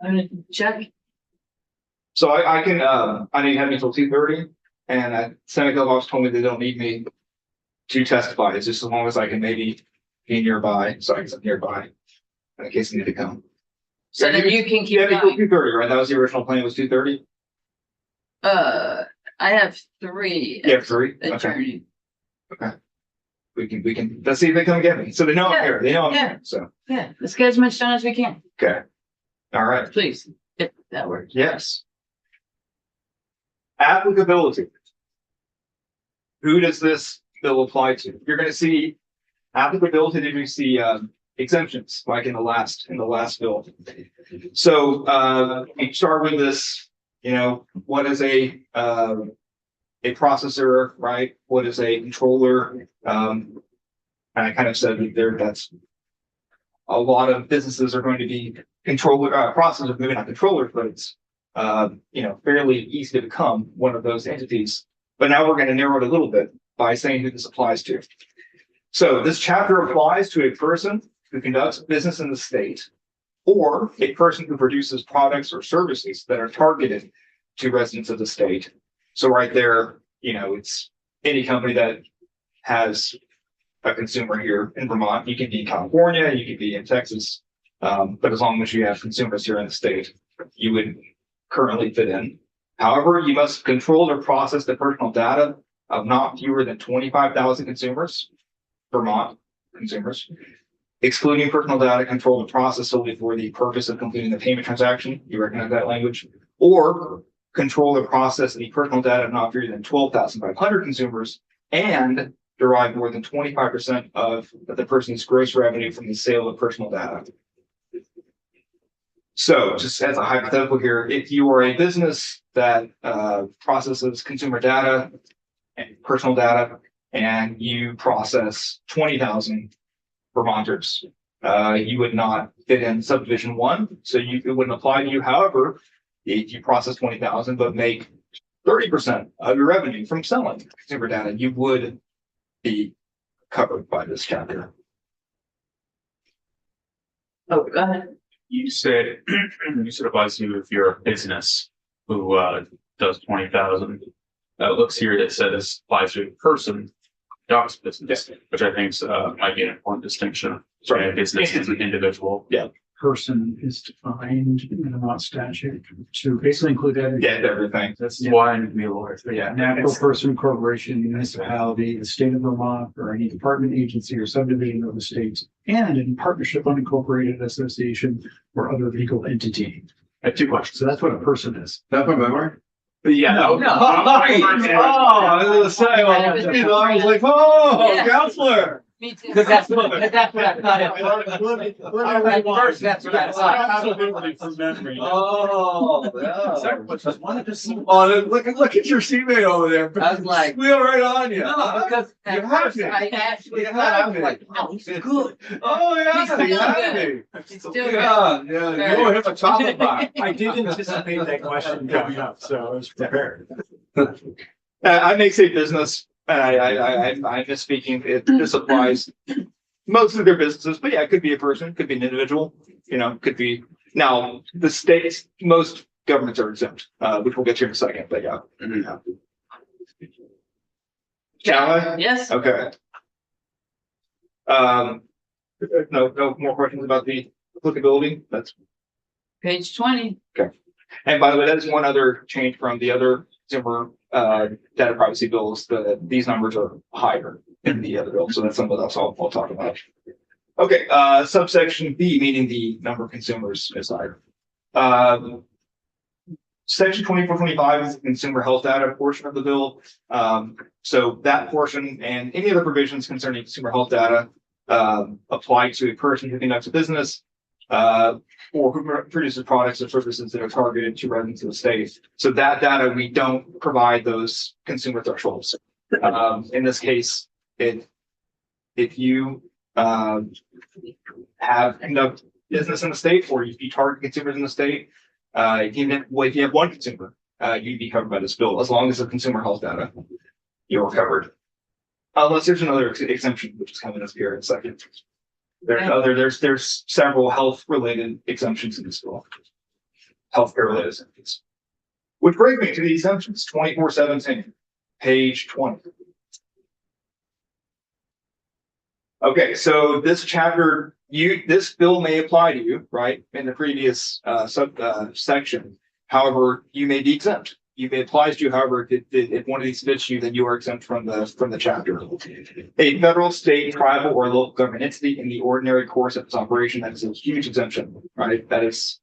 gonna check. So I can, I know you have me until 2:30, and Seneca Boss told me they don't need me to testify. It's just as long as I can maybe be nearby, so I can sit nearby in case I need to come. So then you can keep Yeah, going. 2:30, right? That was the original plan, was 2:30? I have 3. Yeah, 3. Okay. Attorney. We can, let's see if they come get me. So they know I'm Yeah, here. They know I'm yeah. here, so, Yeah, let's get as much done as we can, okay. All right, please, if that works. yes. Applicability. Who does this bill apply to? You're gonna see applicability, then you see exemptions, like in the last bill. So you start with this, you know, what is a processor, right? What is a controller? And I kind of said that that's a lot of businesses are going to be processors, maybe not controllers, but it's you know, fairly easy to become one of those entities. But now we're going to narrow it a little bit by saying who this applies to. So this chapter applies to a person who conducts business in the state, or a person who produces products or services that are targeted to residents of the state. So right there, you know, it's any company that has a consumer here in Vermont. You can be in California, you could be in Texas, but as long as you have consumers here in the state, you would currently fit in. However, you must control or process the personal data of not fewer than 25,000 consumers, Vermont consumers, excluding personal data controlled and processed solely for the purpose of completing the payment transaction. You recognize that language? Or control or process the personal data of not fewer than 12,500 consumers and derive more than 25% of the person's gross revenue from the sale of personal data. So just as a hypothetical here, if you are a business that processes consumer data and personal data, and you process 20,000 Vermonters, you would not fit in subdivision 1, so it wouldn't apply to you. However, if you process 20,000 but make 30% of your revenue from selling consumer data, you would be covered by this chapter. Oh, go ahead. You said, applies to you if you're a business who does 20,000. It looks here that says applies to a person, dogs business, which I think might be an important distinction. Sorry. A business is an individual. Yeah. Person is defined in the Vermont statute to basically include everything. Yeah, everything. That's Why I need to be a lawyer. Yeah. natural person, corporation, municipality, the state of Vermont, or any department, agency, or subdivision of the state, and in partnership, unincorporated association, or other legal entity. I have 2 questions. So that's what a person is. That's my memory. Yeah. No. I was gonna say, I was like, oh, Yeah. counselor. Me too. Because that's what I thought it was. At first, that's what I thought. Absolutely from memory. Oh, Which is one of the. Oh, look at your seatmate over there. I was like- Squeal right on you. No, because You at have first me. I actually You thought, I have was me. like, oh, he's good. Oh, He's yeah, still you have good. me. It's still good. Yeah, you owe him a chocolate bar. I did anticipate that question coming up, so I was prepared. I may say business, I'm misspeaking. This applies mostly their businesses, but yeah, it could be a person, could be an individual, you know, could be. Now, the states, most governments are exempt, which we'll get to in a second, but yeah. Shall I? Yes, Okay. No more questions about the applicability? That's, page 20. and by the way, that is one other change from the other consumer data privacy bills. These numbers are higher in the other bill, so that's something else I'll talk about. Okay, subsection B, meaning the number of consumers is higher. Section 2425 is the consumer health data portion of the bill. So that portion and any other provisions concerning consumer health data apply to a person who conducts a business or who produces products or services that are targeted to residents of the state. So that data, we don't provide those consumer thresholds. In this case, if you have conduct business in the state or if you target consumers in the state, If you have one consumer, you'd be covered by this bill, as long as the consumer health data, you're covered. Unless there's another exemption, which is coming up here in a second. There's several health related exemptions in this bill. Healthcare related exemptions. Which brings me to the exemptions, 2417, page 20. Okay, so this chapter, this bill may apply to you, right, in the previous section. However, you may be exempt. You may apply to you, however, if one of these fits you, then you are exempt from the chapter. A federal, state, tribal, or local government entity in the ordinary course of its operation, that is a huge exemption, right? That is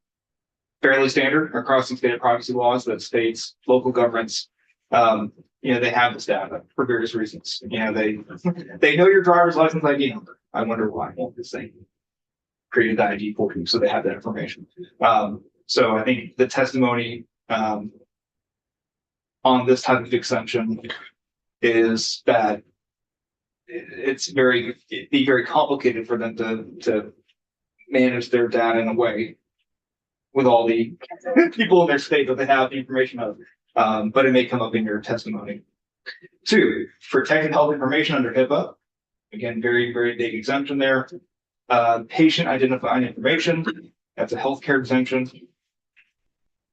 fairly standard across the state privacy laws that states, local governments, they have this data for various reasons. They know your driver's license ID number. I wonder why. Well, this thing created the ID for you, so they have that information. So I think the testimony on this type of exemption is that it'd be very complicated for them to manage their data in a way with all the people in their state that they have the information of. But it may come up in your testimony. 2, protected health information under HIPAA. Again, very, very big exemption there. Patient identifying information. That's a healthcare exemption.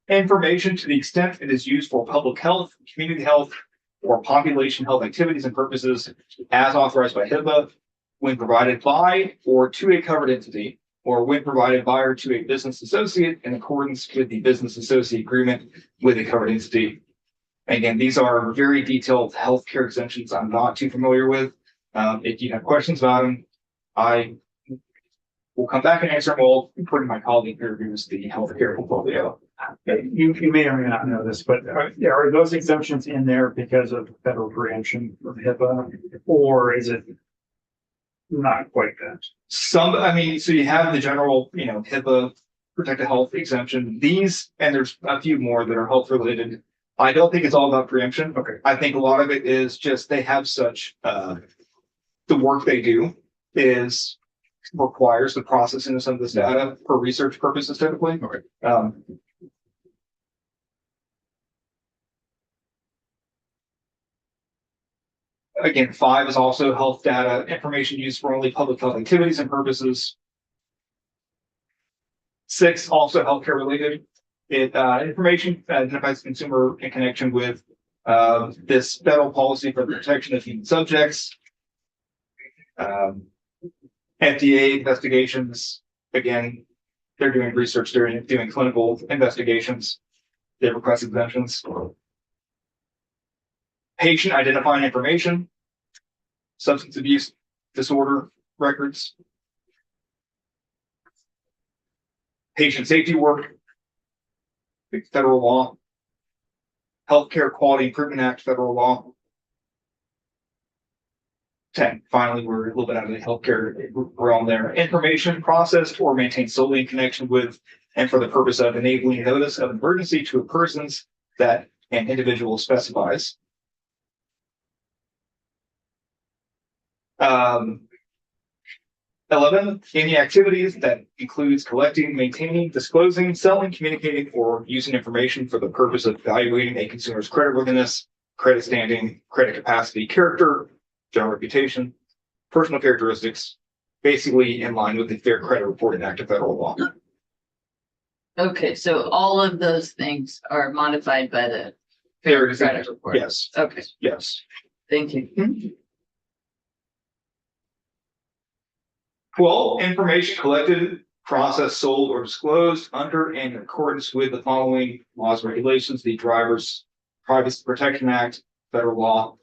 Information to the extent it is used for public health, community health, or population health activities and purposes as authorized by HIPAA when provided by or to a covered entity, or when provided by or to a business associate in accordance with the business associate agreement with a covered entity. Again, these are very detailed healthcare exemptions I'm not too familiar with. If you have questions about them, I will come back and answer them all, including my colleague who reviews the healthcare portfolio. You may or may not know this, but are those exemptions in there because of federal preemption of HIPAA, or is it not quite that? So you have the general, HIPAA protected health exemption. These, and there's a few more that are health related. I don't think it's all about preemption. Okay. I think a lot of it is just they have such, the work they do requires the processing of some of this data for research purposes typically. Okay. Again, 5 is also health data, information used for only public health activities and purposes. 6, also healthcare related. It information identifies consumer in connection with this federal policy for the protection of human subjects. FDA investigations, again, they're doing research, they're doing clinical investigations. They request exemptions. Patient identifying information, substance abuse disorder records, patient safety work, federal law, Healthcare Quality Improvement Act, federal law. 10, finally, we're a little bit out of the healthcare realm there. Information processed or maintained solely in connection with and for the purpose of enabling notice of emergency to persons that an individual specifies. 11, any activities that includes collecting, maintaining, disclosing, selling, communicating, or using information for the purpose of evaluating a consumer's creditworthiness, credit standing, credit capacity, character, general reputation, personal characteristics, basically in line with the Fair Credit Reporting Act of federal law. Okay, so all of those things are modified by the Fair Credit Report. Yes, Okay, yes. thank you. 12, information collected, processed, sold, or disclosed under and in accordance with the following laws and regulations: the Driver's Privacy Protection Act, federal law,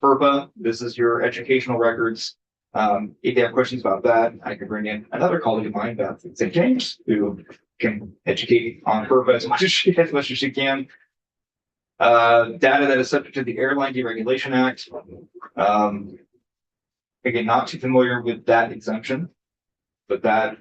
FERPA. This is your educational records. If you have questions about that, I can bring in another colleague of mine, Beth St. James, who can educate on FERPA as much as she can. Data that is subject to the Airline Deregulation Act. Again, not too familiar with that exemption, but that.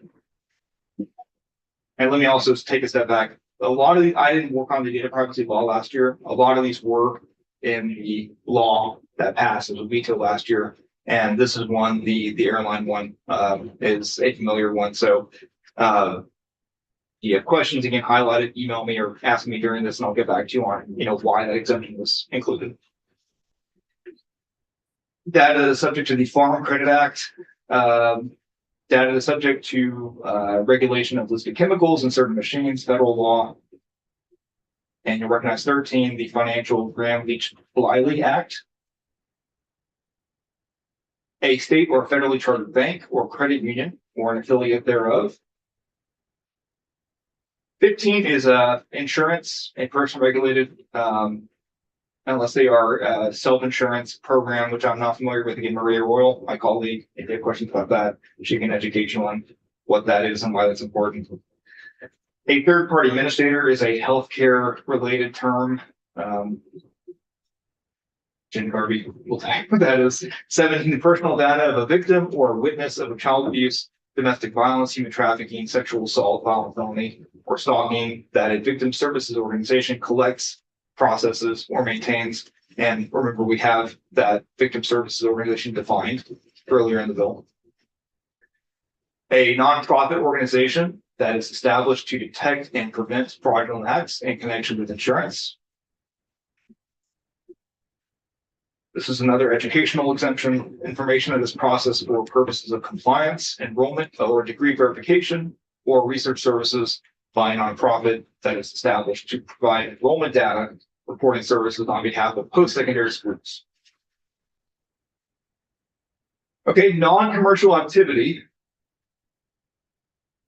And let me also take a step back. A lot of I didn't work on the data privacy law last year. A lot of these were in the law that passed. It was vetoed last year. And this is one, the airline one is a familiar one. So you have questions, you can highlight it, email me or ask me during this and I'll get back to you on, why that exemption was included. Data is subject to the Farm Credit Act. Data is subject to regulation of listed chemicals and certain machines, federal law. And you'll recognize 13, the Financial Graham-Leach-Bliley Act. A state or federally chartered bank or credit union or an affiliate thereof. 15 is insurance, a person regulated, unless they are self-insurance program, which I'm not familiar with. Again, Maria Royal, my colleague, if you have questions about that, she can educate you on what that is and why that's important. A third-party administrator is a healthcare related term. Jen Garvey will tell you what that is. 17, the personal data of a victim or a witness of a child abuse, domestic violence, human trafficking, sexual assault, violent felony, or stalking that a victim services organization collects, processes, or maintains. And remember, we have that victim services organization defined earlier in the bill. A nonprofit organization that is established to detect and prevent fraudulent acts in connection with insurance. This is another educational exemption. Information that is processed for purposes of compliance, enrollment, or degree verification, or research services by a nonprofit that is established to provide enrollment data, reporting services on behalf of post-secondary schools. Okay, non-commercial activity.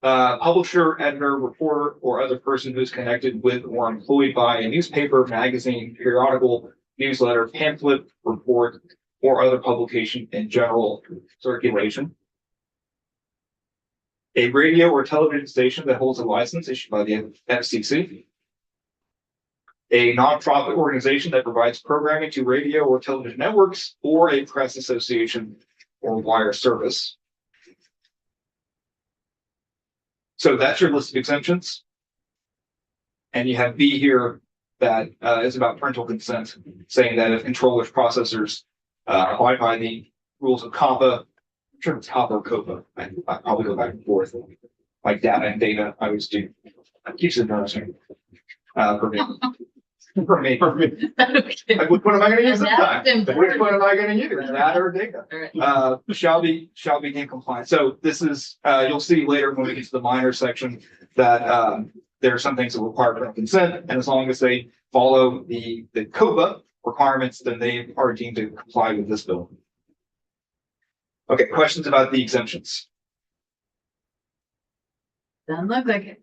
Publisher, editor, reporter, or other person who is connected with or employed by a newspaper, magazine, periodical, newsletter, pamphlet, report, or other publication in general circulation. A radio or television station that holds a license issued by the FCC. A nonprofit organization that provides programming to radio or television networks, or a press association or wire service. So that's your list of exemptions. And you have B here that is about parental consent, saying that if controllers, processors abide by the rules of COPPA, I'm sure it's COPPA or COPA, I probably go back and forth, like data and data, I always do. It keeps it interesting. For me. For me. Okay. Like, which one am I going to use this That's time? important. Which one am I going to use? Data or data? All right. Shall be in compliance. So this is, you'll see later when we get to the minor section that there are some things that require parental consent, and as long as they follow the COPA requirements, then they are deemed to comply with this bill. Okay, questions about the exemptions? Doesn't look like it.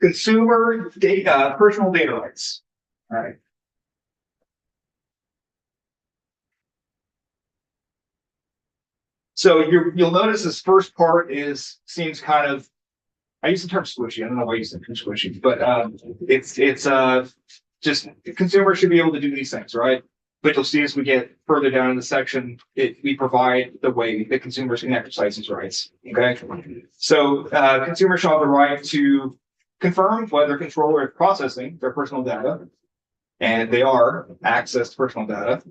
Consumer data, personal data rights. All right. So you'll notice this first part seems kind of, I use the term squishy. I don't know why I use the term squishy, but it's just consumers should be able to do these things, right? But you'll see as we get further down in the section, we provide the way that consumers can exercise these rights. Okay, so consumers shall have the right to confirm whether controller is processing their personal data, and if they are access to personal data.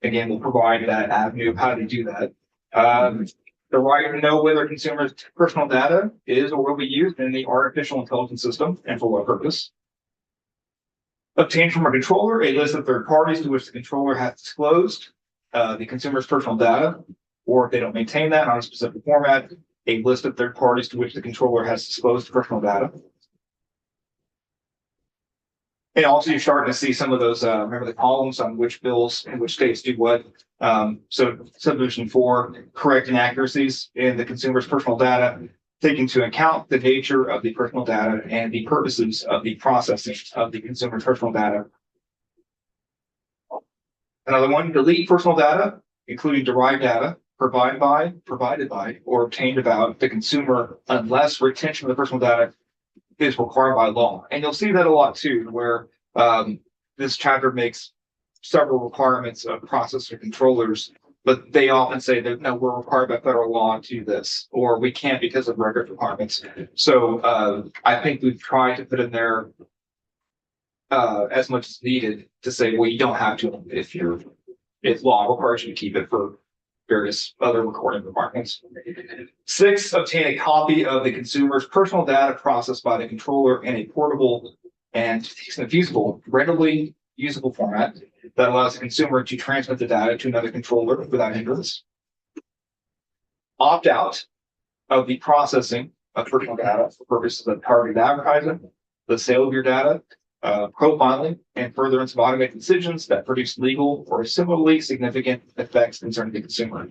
Again, we'll provide that avenue of how to do that. The right to know whether consumers' personal data is or will be used in the artificial intelligence system and for what purpose. Obtain from a controller a list of third parties to which the controller has disclosed the consumer's personal data, or if they don't maintain that on a specific format, a list of third parties to which the controller has disclosed personal data. And also you're starting to see some of those, remember the columns on which bills and which states do what. So subdivision 4, correct inaccuracies in the consumer's personal data, take into account the nature of the personal data and the purposes of the processing of the consumer's personal data. Another one, delete personal data, including derived data, provided by, or obtained about the consumer unless retention of the personal data is required by law. And you'll see that a lot too, where this chapter makes several requirements of processor controllers, but they often say that no, we're required by federal law to do this, or we can't because of record requirements. So I think we've tried to put in there as much as needed to say, well, you don't have to if law requires you to keep it for various other recording requirements. 6, obtain a copy of the consumer's personal data processed by the controller in a portable and, to the extent feasible, readily usable format that allows the consumer to transmit the data to another controller without hindrance. Opt out of the processing of personal data for purposes of targeted advertising, the sale of your data, profiling, and furtherance of automated decisions that produce legal or similarly significant effects concerning the consumer.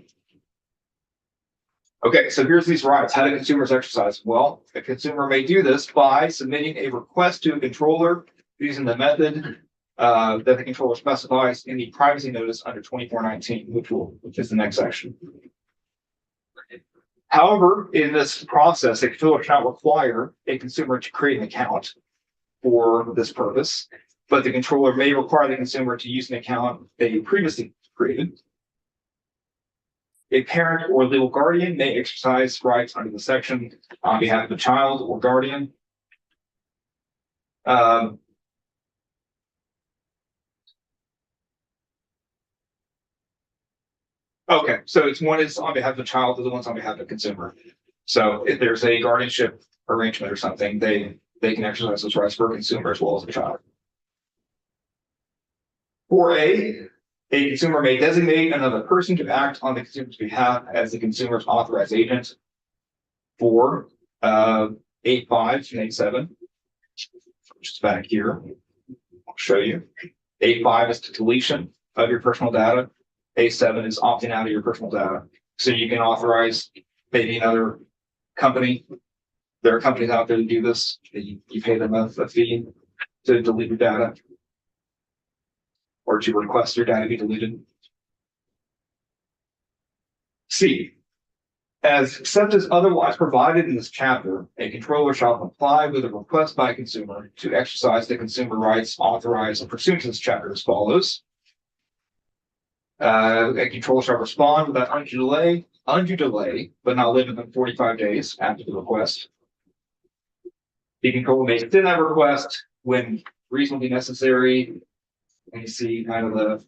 Okay, so here's these rights. How do consumers exercise? Well, a consumer may do this by submitting a request to a controller using the method that the controller specifies in the privacy notice under 2419, which is the next section. However, in this process, a controller shall require a consumer to create an account for this purpose, but the controller may require the consumer to use an account they previously created. A parent or legal guardian may exercise rights under the section on behalf of the child or guardian. Okay, so it's one is on behalf of the child, the other one's on behalf of the consumer. So if there's a guardianship arrangement or something, they can exercise those rights for a consumer as well as the child. 4A, a consumer may designate another person to act on the consumer's behalf as the consumer's authorized agent. 4, 8.5 and 8.7, which is back here. I'll show you. 8.5 is to deletion of your personal data. 8.7 is opting out of your personal data. So you can authorize maybe another company. There are companies out there that do this. You pay them a fee to delete your data or to request your data be deleted. C, except as otherwise provided in this chapter, a controller shall comply with a request by a consumer to exercise the consumer rights authorized pursuant to this chapter as follows. A controller shall respond without undue delay, but not later than 45 days after the request. The controller may extend that request when reasonably necessary. And you see kind of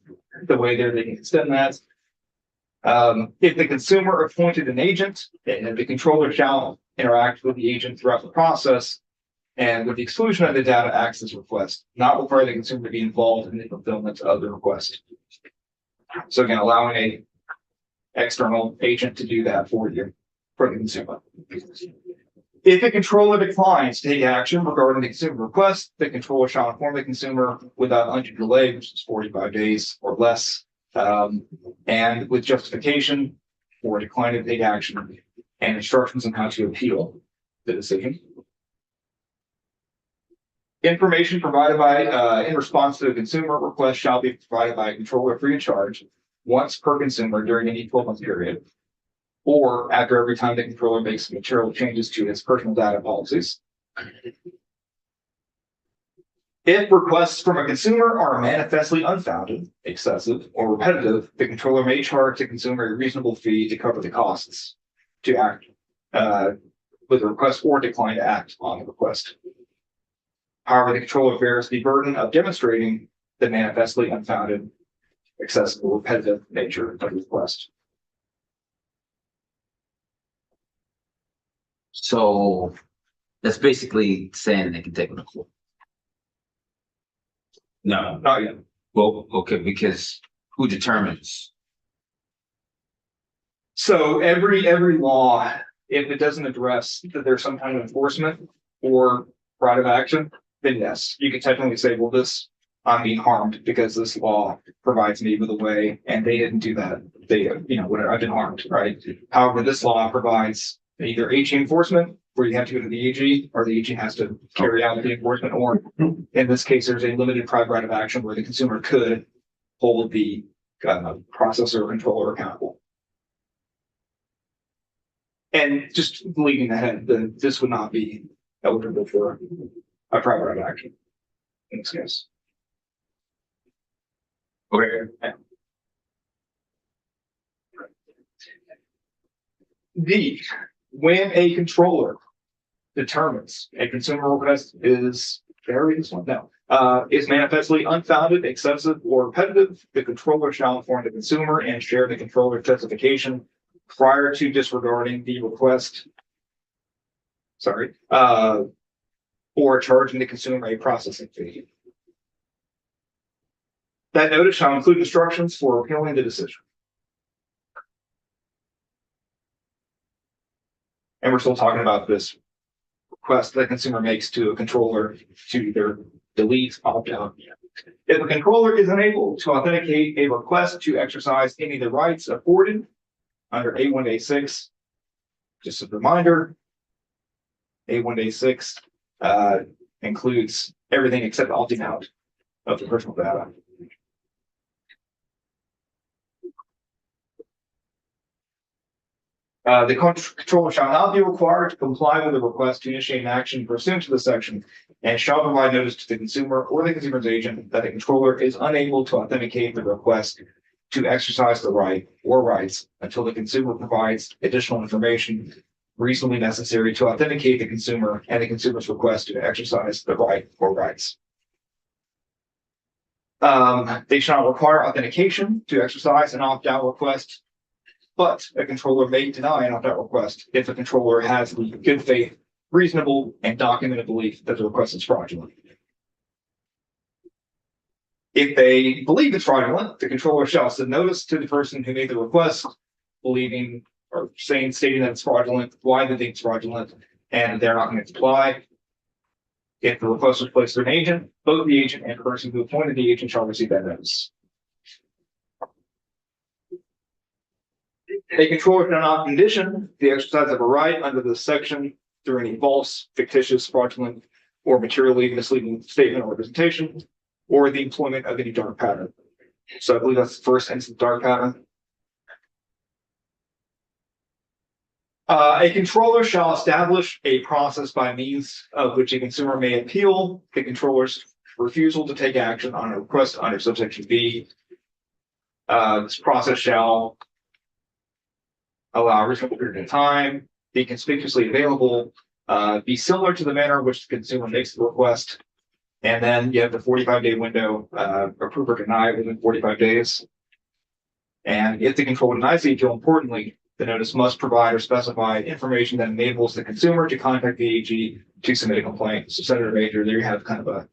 the way there they can extend that. If the consumer appointed an agent, the controller shall interact with the agent throughout the process, and with the exclusion of the data access request, not require the consumer to be involved in the fulfillment of the request. So again, allowing a external agent to do that for you, for the consumer. If the controller declines to take action regarding the consumer request, the controller shall inform the consumer without undue delay, which is 45 days or less, and with justification for declining to take action and instructions on how to appeal the decision. Information provided by in response to the consumer request shall be provided by a controller free of charge once per consumer during any 12-month period, or after every time the controller makes material changes to its personal data policies. If requests from a consumer are manifestly unfounded, excessive, or repetitive, the controller may charge the consumer a reasonable fee to cover the costs to act with the request or decline to act on the request. However, the controller bears the burden of demonstrating the manifestly unfounded, excessive, or repetitive nature of the request. So that's basically saying they can take it to court. No, Not yet. well, okay, because who determines? So every law, if it doesn't address that there's some kind of enforcement or right of action, then yes, you can technically say, well, I'm being harmed because this law provides me with a way, and they didn't do that. They, whatever, I've been harmed, right? However, this law provides either AG enforcement, where you have to go to the AG, or the AG has to carry out the enforcement, or in this case, there's a limited private right of action where the consumer could hold the processor or controller accountable. And just leaving ahead, this would not be eligible for a private right of action in this case. Okay. When a controller determines a consumer request is Carry this one? No. Is manifestly unfounded, excessive, or repetitive, the controller shall inform the consumer and share the controller's justification prior to disregarding the request. Sorry, or charging the consumer a processing fee. That notice shall include instructions for appealing the decision. And we're still talking about this request that the consumer makes to a controller to either delete, opt out. If a controller is unable to authenticate a request to exercise any of the rights afforded under A1, A6, just a reminder, A1, A6 includes everything except opting out of the personal data. The controller shall not be required to comply with the request to initiate an action pursuant to the section and shall provide notice to the consumer or the consumer's agent that the controller is unable to authenticate the request to exercise the right or rights until the consumer provides additional information reasonably necessary to authenticate the consumer and the consumer's request to exercise the right or rights. They shall not require authentication to exercise an opt-out request, but a controller may deny an opt-out request if the controller has the good faith, reasonable, and documented belief that the request is fraudulent. If they believe it's fraudulent, the controller shall send notice to the person who made the request, believing or stating that it's fraudulent, why they think it's fraudulent, and they're not going to comply. If the request was placed through an agent, both the agent and the person who appointed the agent shall receive that notice. A controller cannot condition the exercise of a right under this section through any false, fictitious, fraudulent, or materially misleading statement or representation, or the employment of any dark pattern. So I believe that's the first instance of dark pattern. A controller shall establish a process by means of which a consumer may appeal the controller's refusal to take action on a request under subsection B. This process shall allow a reasonable period of time, be conspicuously available, be similar to the manner in which the consumer makes the request, and then you have the 45-day window, approve or deny within 45 days. And if the controller denies the appeal, importantly, the notice must provide or specify information that enables the consumer to contact the AG to submit a complaint. So Senator Major, there you have kind of a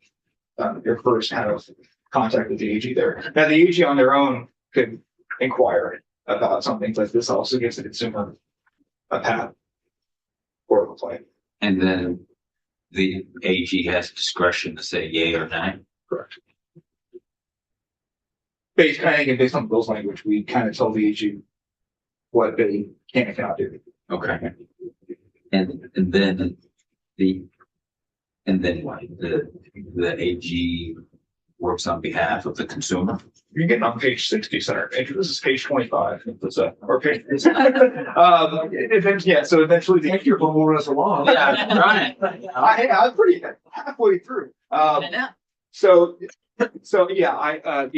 your first kind of contact with the AG there. Now the AG on their own could inquire about something, but this also gives the consumer a path for a complaint. And then the AG has discretion to say yay or nay. Correct. Based on the bill's language, we kind of tell the AG what they can and cannot do. Okay. And then what? The AG works on behalf of the consumer. You're getting on page 60, Senator Major. This is page 25. Or page. Yeah. So eventually, Thank you for moving us along. Yeah, I'm trying. I'm pretty halfway through. So yeah,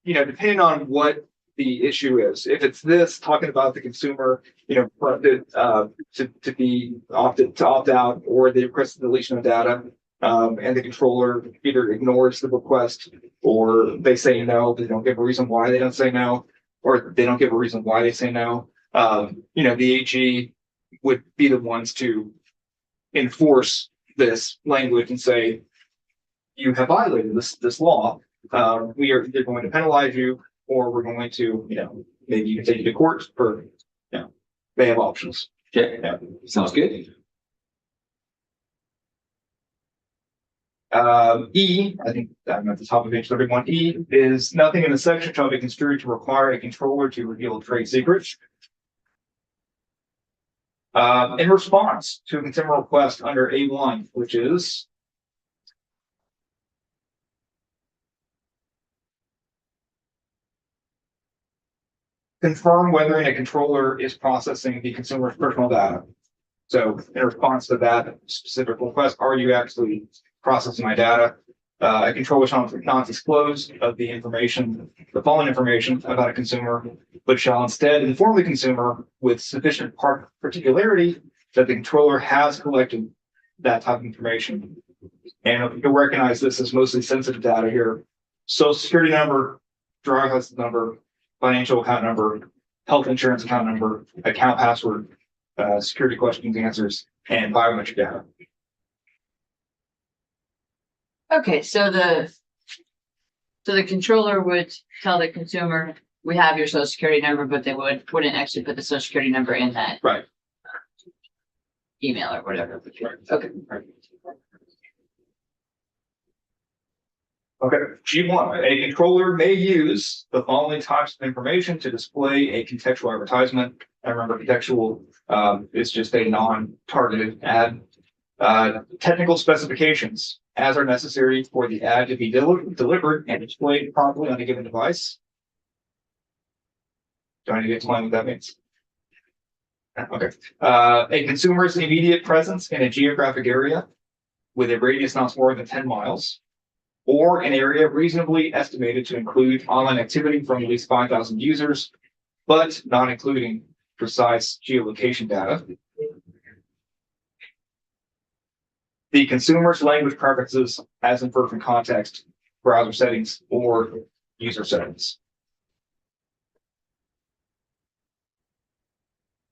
depending on what the issue is, if it's this talking about the consumer, to opt out, or they request the deletion of data, and the controller either ignores the request, or they say no, they don't give a reason why they don't say no, or they don't give a reason why they say no. The AG would be the ones to enforce this language and say, you have violated this law. We are either going to penalize you, or we're going to, maybe you can take you to court for, they have options. Okay. Yeah. Sounds good. E, I think I'm at the top of page 31. E is nothing in the section shall be construed to require a controller to reveal trade secrets. In response to a consumer request under A1, which is confirm whether a controller is processing the consumer's personal data. So in response to that specific request, are you actually processing my data? A controller shall not disclose of the following information about a consumer, but shall instead inform the consumer with sufficient particularity that the controller has collected that type of information And you'll recognize this as mostly sensitive data here. Social security number, driver's license number, financial account number, health insurance account number, account password, security questions, answers, and biometric data. Okay, so the controller would tell the consumer, we have your social security number, but they wouldn't actually put the social security number in that Right. email or whatever. Okay. Okay, G1, a controller may use the following types of information to display a contextual advertisement. I remember contextual is just a non-targeted ad. Technical specifications as are necessary for the ad to be delivered and displayed properly on a given device. Do I need to explain what that means? Okay. A consumer's immediate presence in a geographic area with a radius not more than 10 miles. Or an area reasonably estimated to include online activity from at least 5,000 users, but not including precise geolocation data. The consumer's language preferences as inferred from context, browser settings, or user settings.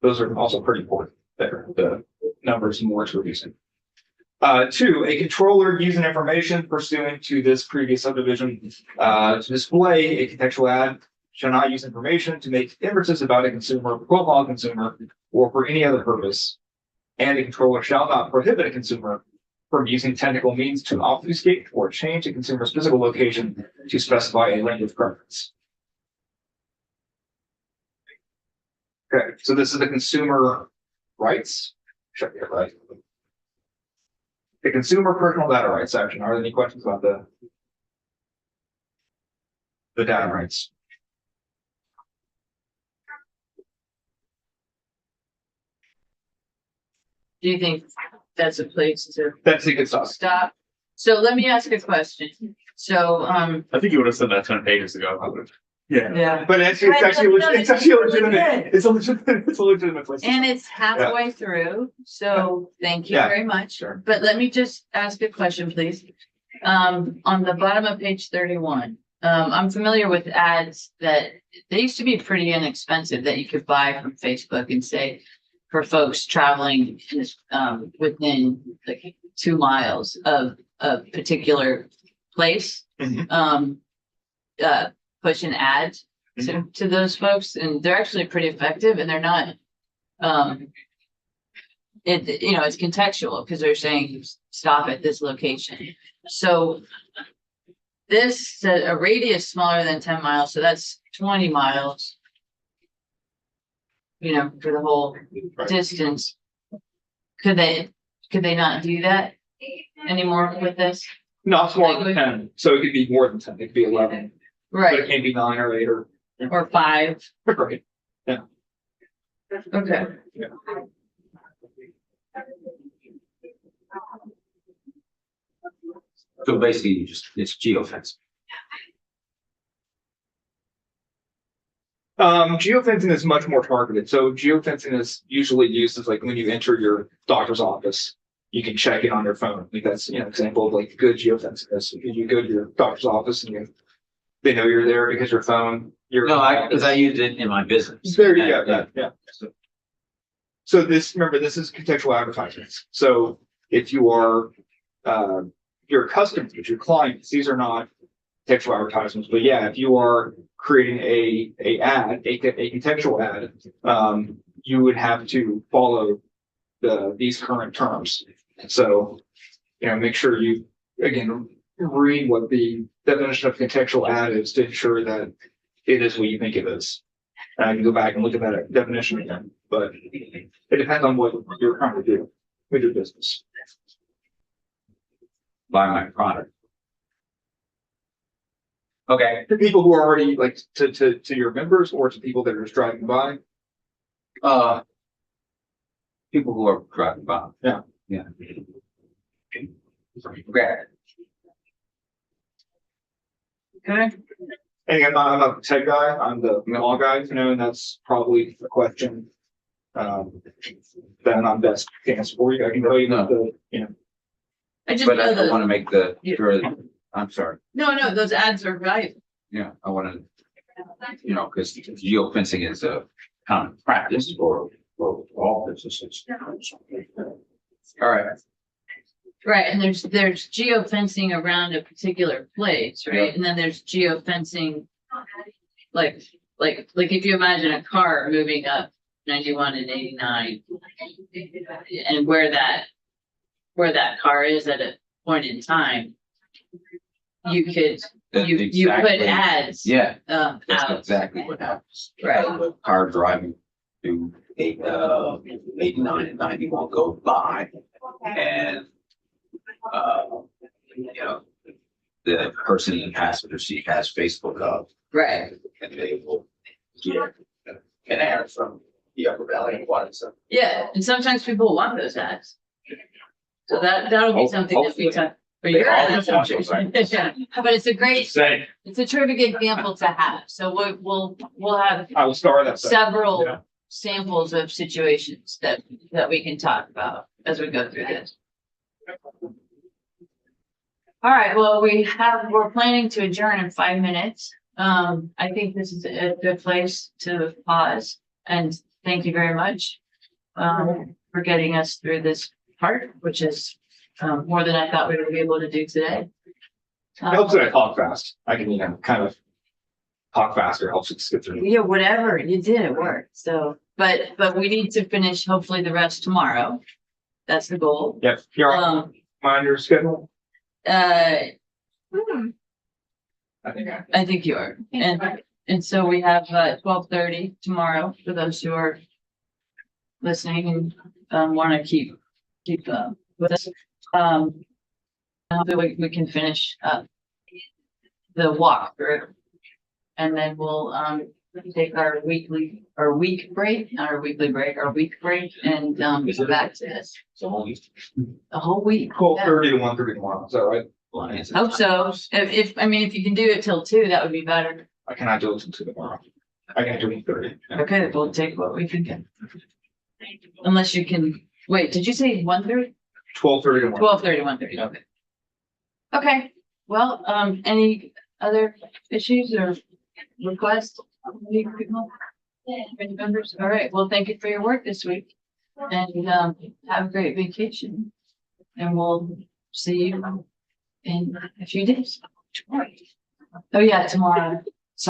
Those are also pretty important there, the numbers and words we're using. 2, a controller using information pursuant to this previous subdivision to display a contextual ad shall not use information to make inferences about a consumer, profile consumer, or for any other purpose. And a controller shall not prohibit a consumer from using technical means to obfuscate or change a consumer's physical location to specify a language preference. Okay, so this is the consumer rights. Check it right. The consumer personal data rights section. Are there any questions about the data rights? Do you think that's a place to That's a good stuff. stop? So let me ask a question. So, I think you would have said that 10 pages ago. Yeah. yeah, But it's Right, actually, no, it's it's actually really legitimate. good. It's a legitimate place. to and start. it's halfway through, so thank you Yeah, very much. sure. But let me just ask a question, please. On the bottom of page 31, I'm familiar with ads that they used to be pretty inexpensive that you could buy from Facebook and say for folks traveling within like 2 miles of a particular place. Mhm. Push an ad to those folks, and they're actually pretty effective, and they're not. It's contextual because they're saying stop at this location. So this a radius smaller than 10 miles, so that's 20 miles. For the whole distance. Could they not do that anymore with this? Not more than 10. So it could be more than 10. It could be 11. But it Right, can't be 9 or 8 or. or 5. Right. Okay. So basically, it's geofence. Geofencing is much more targeted. So geofencing is usually used as like when you enter your doctor's office, you can check it on your phone. Like that's, example of like good geofencing is you go to your doctor's office and they know you're there because your phone, Because I used it in my business. there you go. Yeah. So this is contextual advertisements. So if you are, your customers, your clients, these are not contextual advertisements, but yeah, if you are creating a contextual ad, you would have to follow these current terms. So, make sure you, again, read what the definition of contextual ad is to ensure that it is what you think it is. And I can go back and look at that definition again, but it depends on what you're trying to do with your business. Buy my product. Okay. To people who are already like to your members or to people that are just driving by. People who are driving by. Yeah. Yeah. Okay. Okay. And I'm not a tech guy, I'm the law guy, and that's probably a question that I'm best to answer for you. I can tell you that I just But know I want the, to make the, Yeah. sure, I'm sorry, no, those ads are valuable. yeah, I want to, you know, because geofencing is a common practice for all businesses. All right, Right, and there's geofencing around a particular place, right? And then there's geofencing, like if you imagine a car moving up 91 and 89, and where that car is at a point in time, you could you put Exactly. ads yeah, that's out. exactly what happens. Right. A car driving to 89 and 91 goes by and, you know, the person in the passenger seat has Facebook up Right. and they will get an ad from the Upper Valley and Watson. Yeah, and sometimes people want those ads. So that'll be something that we Hopefully. talk. For They your all ads. want those ads. Yeah, but it's a great, Say, it's a terrific example to have. So we'll have I will start that. Yeah. several samples of situations that we can talk about as we go through this. All right, well, we're planning to adjourn in 5 minutes. I think this is a good place to pause and thank you very much for getting us through this part, which is more than I thought we would be able to do today. It helps that I talk fast. I can, you know, kind of talk faster, helps it skip through. Yeah, whatever you did, it worked. So, but we need to finish hopefully the rest tomorrow. That's the goal. Yep, you're on your schedule. Uh, I think I think you are. And so we have 12:30 tomorrow for those who are listening and want to keep with us. Hopefully we can finish the walkthrough. And then we'll take our week break and go back to this. So The whole week. 12:30 to 1:30 tomorrow, is that right? Hope so. If you can do it till 2, that would be better. I cannot do it until tomorrow. I can do it 30. Okay, we'll take what we can get. Unless you can, wait, did you say 1:30? 12:30 to 1. 12:30, 1:30, okay. Okay, well, any other issues or requests? Any people? Any members? All right, well, thank you for your work this week. And have a great vacation. And we'll see you in a few days. Oh, yeah, tomorrow.